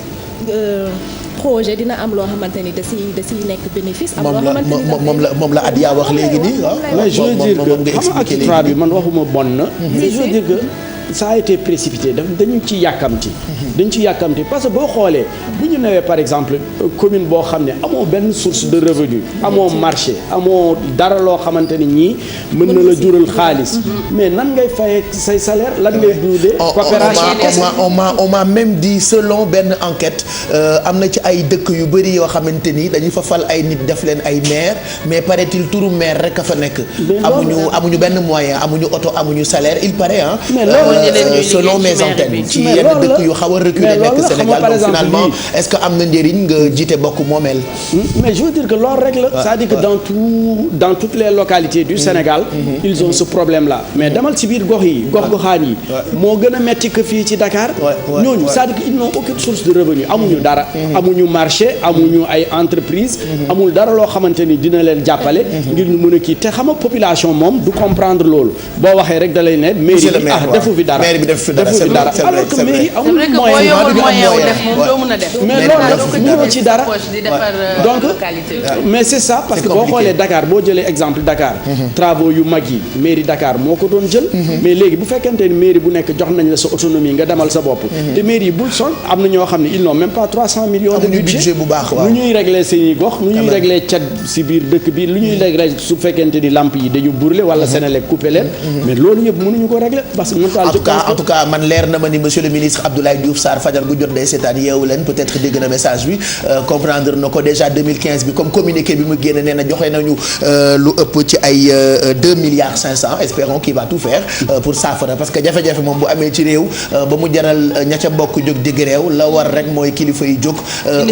projet dina am loo xamante ni da siy nekk bénéfice. am loo xamante ni moom la Adia wax léegi nii mais je veux dire que xam nga acte 3 bi man waxuma bon na. mais je veux dire que ça a été précipité dañu ci yàkkamti. dañ ci yàkkamti parce que boo xoolee bu ñu newee par exemple commune boo xam ne amoo benn source de revenu amoo marché amoo dara loo xamante ni ñii mën na la jural xaalis mais nan ngay fayee say salaire lan ngay dundee coopération on m'a même dit selon benn enquête am na ci ay dëkk yu bëri yoo xamante ni dañu fa fal ay nit def leen ay maire mais paraît-il turu maire rek a fa nekk amuñu benn moyen amuñu oto amuñu salaire il paraît selon mes antennes ci yenn dëkk yu xaw a reculé nekk Sénégal donc finalement est-ce que am na njëriñ nga jiite bokk moomeel mais je veux dire que loolu rek la c'est-à-dire que dans toutes les localités du Sénégal ils ont ce problème là mais demal ci biir goxaan yi moo gën a metti que fii ci Dakar ñooñu c'est-à-dire que ils n'ont aucune source de revenu amuñu dara amuñu marché amuñu ay entreprise amul dara loo xamante ni dina leen jàppale ngir ñu mën a kii te xam nga population moom du comprendre loolu boo waxee rek da lay ne mairie defu fi dara. maire bi def fi dara alors que mairie amul moyen doo mën a def. mais loolu mënoo ci dara donc mais c'est ça parce que boo xoolee Dakar boo jëlee exemple Dakar. travaux yu mag yi mairie Dakar moo ko doon jël. mais léegi bu fekkente ni mairie bu nekk jox nañ la sa autonomie nga demal sa bopp. te mairie yi bul sol am na ñoo xam ne ils n'ont même pas 300 millions de budget bu baax waaw. nu ñuy régler seeni gox nu ñuy régler cat si biir dëkk bi lu ñuy régler su fekkente ni lamp yi dañu brûler wala Senelec coupé leen. mais loolu yëpp mënuñu ko régler parce que en tout cas man leer na ma ni monsieur le ministre Abdoulaye Diouf Sarr fajar gu jot day seetaan yeewu leen peut-être dégg na message bi comprendre na ko déjà 2015 bi comme communiqué bi mu génne nee na joxe nañu lu ëpp ci ay 2 milliards 500 espérons qu'il va tout faire pour saafara parce que jafe-jafe moom bu amee ci réew ba mu jaral ña ca bokk jóg digg réew la war rek mooy kilifa yi jóg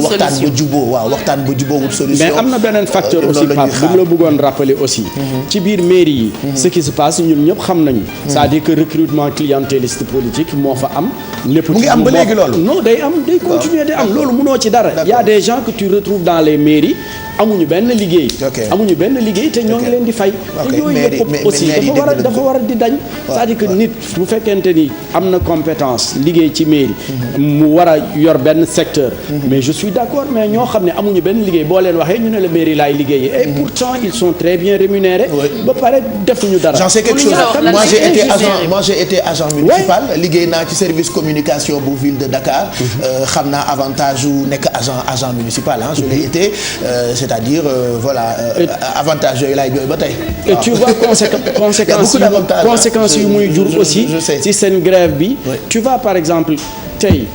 waxtaan ba juboo waaw waxtaan ba juboo wut solution. mais am na beneen facteur aussi Pape bu mu la bëggoon rappeler aussi ci biir mairie yi ce qui se passe ñun ñëpp xam nañu c'est-à-dire que recrutement clientéliste politique moo fa am lépp mu ngi am ba léegi loolu non day am day continuer day am loolu mënoo ci dara y a des gens que tu retrouves dans les mairies amuñu benn liggéey te ñoo ngi leen di fay te yooyu yëpp aussi dafa war a di dañ c'est-à-dire que nit bu fekkente ni am na compétence liggéey ci mairie mu war a yor benn secteur mais je suis d'accord mais ñoo xam ne amuñu benn liggéey boo leen waxee ñu ne la mairie laay liggéeyee et pourtant ils sont très bien rémunérés ba pare defuñu dara. J'en sais quelque chose moi j'ai été agent municipal liggéey naa ci service communication bu ville de Dakar xam naa avantage u nekk agent municipal je l'ai été c'est-à-dire avantage yooyu laay jooy ba tey. et tu vois conséquences yu muy jur aussi ci seen grève bi. tu vois par exemple tey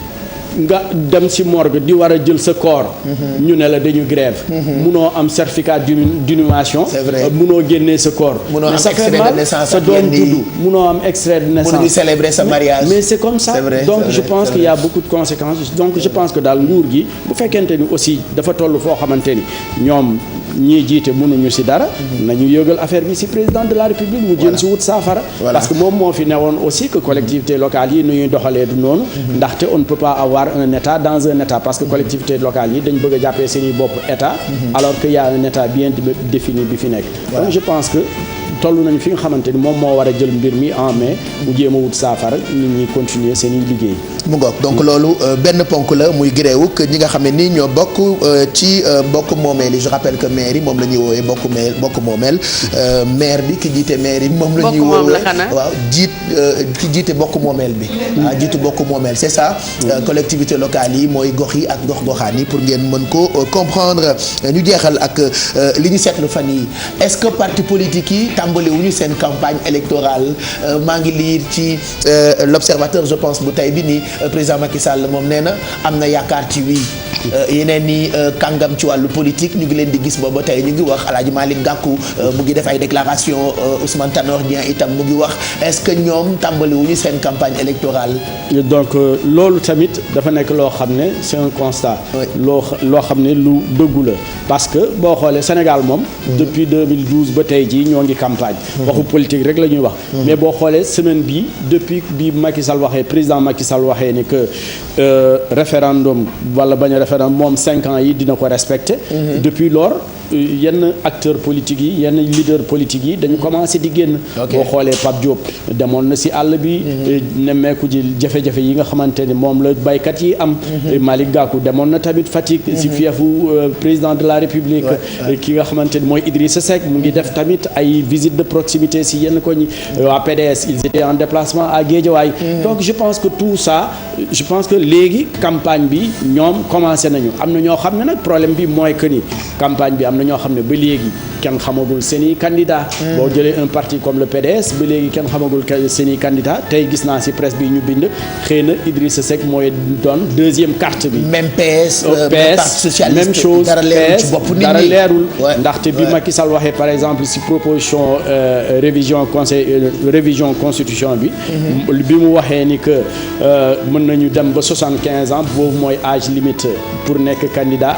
nga dem ci morgue di war a jël sa corps. ñu ne la dañu grève. munoo am certificat d'inhumation. c'est vrai munoo génnee sa corps. munoo am extrait de naissance sa doom juddu munoo am extrait de naissance. mënuñu célébrer sa mariage. mais c'est comme ça donc je pense qu'il y a beaucoup de conséquences donc je pense que daal nguur gi bu fekkente ni aussi dafa toll foo xamante ni ñoom. ñii jiite mënuñu ci dara nañu yëgal affaire bi ci président de la république mu jëm ci wut saafara parce que moom moo fi newoon aussi que collectivités locales yi nu ñuy doxalee du noonu ndaxte on ne peut pas avoir un état dans un état parce que collectivités locales yi dañ bëgg a jàppee seeni bopp état alors que y a un état bien défini bi fi nekk donc je pense que toll nañu fi nga xamante ni moom moo war a jël mbir mi en main mu jéem a wut saafara nit ñi continuer seen i liggéey. mu ngoog donc loolu benn ponk la muy gréewu ñi nga xam ne nii ñoo bokk ci bokk moomeel yi je rappelle que maire yi moom la ñuy woowee bokk moomeel maire bi ki jiite maire yi moom la ñuy woowee waaw ki jiite bokk moomeel bi jiitu bokk moomeel c'est ça collectivité locale yi mooy gox yi ak gox-goxaan yi pour ngeen mën ko comprendre ñu jeexal ak li ñu seetlu fan yi est-ce que parti politique yi tàmbali wuñu seen campagne électorale maa ngi lire ci l'observateur je pense bu tey bi nii président Macky Sall moom nee na am na yaakaar ci wii yeneen ni kàngam ci wàllu politique ñu ngi leen di gis booba tey ñu ngi wax Alaaji Malick Gakou mu ngi def ay déclaration Ousmane Tanor Dieng itam mu ngi wax est-ce que ñoom tàmbali wuñu seen campagne électorale. donc loolu tamit dafa nekk loo xam ne c'est un constat. loo xam ne lu dëggu la parce que boo xoolee Sénégal moom. depuis 2012 ba tey jii ñoo ngi campagne. waxu politique rek la ñuy wax. mais boo xoolee semaine bii depuis bi Macky Sall waxee président Macky Sall waxee ni que référendum wala bañ a référendum moom 5 ans yi dina ko respecter. depuis lors yenn acteurs politiques yi yenn leaders politiques yi dañu commencé di génn. boo xoolee Pape Diop demoon na ci àll bi. nemmeeku ji jafe-jafe yi nga xamante ni moom la baykat yi am. Malick Gakou demoon na tamit Fatick. ci fiefu président de la République. ki nga xamante ni mooy Idrissa Seck mu ngi def tamit ay visites de proximité ci yenn ko ñi waa PDS ils étaient en déplacement à Guédiawaye. donc je pense que tout ça je pense que léegi campagne bi ñoom commencé nañu am na ñoo xam ne nag problème bi mooy que ni campagne bi am na ñoo xam ne ba léegi kenn xamagul seeni candidat boo jëlee un parti comme le PDS ba léegi kenn xamagul seeni candidat tey gis naa ci presse bi ñu bind xëy na Idrissa Seck mooy doon deuxième carte bi. même PS parti socialiste même chose dara leerul ci bopp nit ñi dara leerul ndaxte bi Macky Sall waxee par exemple ci proposition révision constitution bi. bi mu waxee ni que mën nañu dem ba 75 ans boobu mooy âge limite pour nekk candidat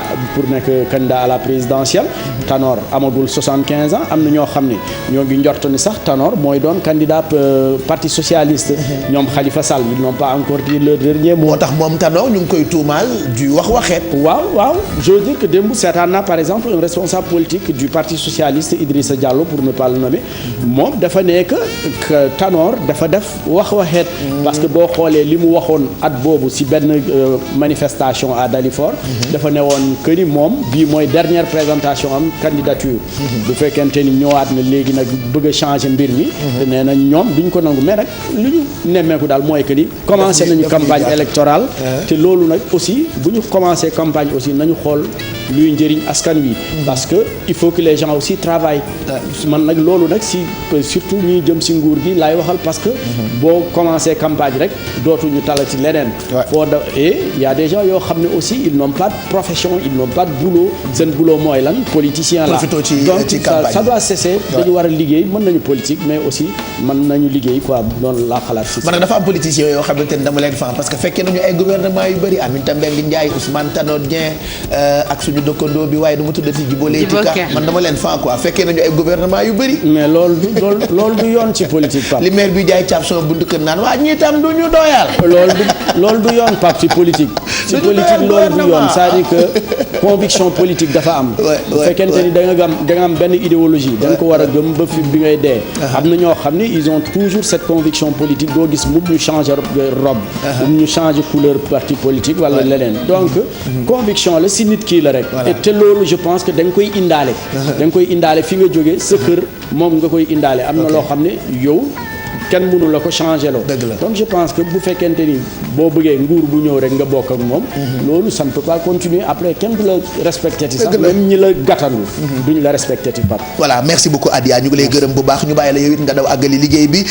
à la présidentielle. Tanor amagul 75 ans am na ñoo xam ne ñoo ngi njort ni sax Tanor mooy doon candidat parti socialiste. ñoom Khalifa Sall ils n'ont pas encore dit leur dernier mot. moo tax moom Tanor ñu ngi koy tuumaal du waxeet. waaw je veux dire que démb seetaan naa par exemple un responsable politique du parti socialiste Idrissa Diallo pour ne pas le nommer moom dafa nekk que Tanor dafa def waxeet. parce que boo xoolee li mu waxoon at boobu ci benn manifestation à Dalifort. dafa ne woon que ni moom bii mooy dernière présentation am candidature. bu fekkente ni ñëwaat na léegi nag bëgg a changer mbir mi. te nee na ñoom duñ ko nangu mais nag lu ñu nemmeeku daal mooy que ni commencé nañu campagne électorale. te loolu nag aussi bu ñu commencé campagne aussi nañu xool luy njëriñ askan wi. parce que il faut que les gens aussi travaillent. man nag loolu nag si surtout ñuy jëm si nguur gi laay waxal parce que. boo commencé campagne rek dootuñu talati leneen. et il y a des gens yoo xam ne aussi ils n'ont pas de profession ils n'ont pas de boulot. seen boulot mooy lan politicien la. donc ça doit cesser. dañu war a liggéey mën nañu politique mais aussi mën nañu liggéey quoi noonu laa xalaat si. man dafa am politiciens yoo xamante ni dama leen fan parce que fekkee nañu ay gouvernement yu bëri Aminata Mbengue Ndiaye Ousmane Tanor Dieng ak suñu dëkkandoo bi waaye du ma tuddati Djibo Leyti Ka man dama leen fan quoi fekkee nañu ay gouvernement yu bëri. mais loolu du yoon ci politique Pape. li maire bi jaay caab sama buntu kër naan waa ñii tam du ñu doyal. loolu du yoon Pape ci politique. ci politique loolu du yoon c'est-à-dire que conviction politique dafa am. bu fekkente ni da nga am benn idéologie da nga ko war a gëm ba fi bi ngay dee. am na ñoo xam ne ils ont toujours cette conviction politique doo gis mukk ñu changer robe. ñu changer couleur parti politique wala leneen donc conviction la si nit kii la rek. et te loolu je pense que da nga koy indaale. da nga koy indaale fi nga jógee sa kër moom nga koy indaale am na loo xam ne yow. kenn mënu la ko changer loo donc je pense que bu fekkente ni boo bëggee nguur bu ñëw rek nga bokk ak moom loolu ça ne peut pas continuer après kenn du la respecté ti sax même ñi la gàttandu duñu la respecté ti Pape. voilà merci beaucoup Adia ñu ngi lay gërëm bu baax ñu bàyyi la yow it nga daw àggali liggéey bi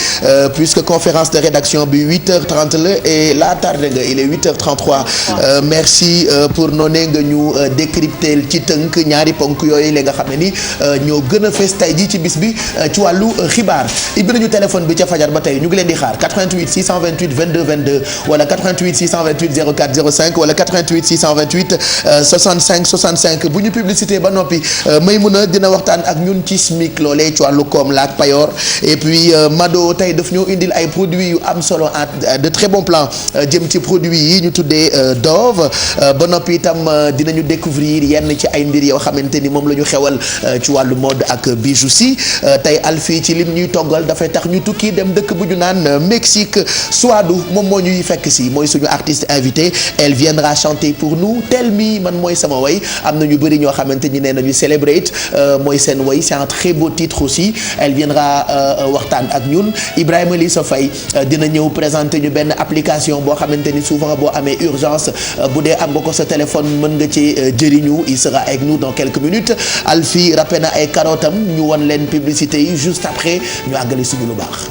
puisque conférence de rédaction bi 8h30 la et la tardé nga il est 8h33 merci pour noonu nga ñu décrypter ci tënk ñaari ponk yooyu la nga xam ne ni ñoo gën a fees tey jii ci bis bi ci wàllu xibaar ibbi nañu téléphone bi ca fajar ba tey ñu ngi leen di xaar 88 628 22 22 wala 88 628 04 05 wala 88 628 65 65 bu ñu publicité ba noppi Maymouna dina waxtaan ak ñun ci SMIC loolee ci wàllu koom la ak payoor et puis Mado tey daf ñoo indil ay produits yu am solo de très bon plan jëm ci produits yi ñu tuddee Dove ba noppi itam dinañu découvrir yenn ci ay mbir yoo xamante ni moom la ñu xewal ci wàllu mode ak bijoux si tey Alfie ci lim ñuy toggal dafay tax ñu tukki dem dëkk bu ñu naan Mexique Suadu moom moo ñuy fekk si mooy suñu artiste invité elle viendra chanter pour nous Tell Me man mooy sama way am na ñu bëri ñoo xamante ñi nee nañu Celebrate mooy seen way c'est un très beau titre aussi elle viendra waxtaan ak ñun Ibrahima Lissa Faye dina ñëw présenter ñu benn application boo xamante ni souvent boo amee urgence bu dee am nga ko sa téléphone mën nga ci jëriñu il sera avec nous dans quelques minutes Alfie rappé na ay carottes am ñu won leen publicité yi juste après ñu àggali suñu lu baax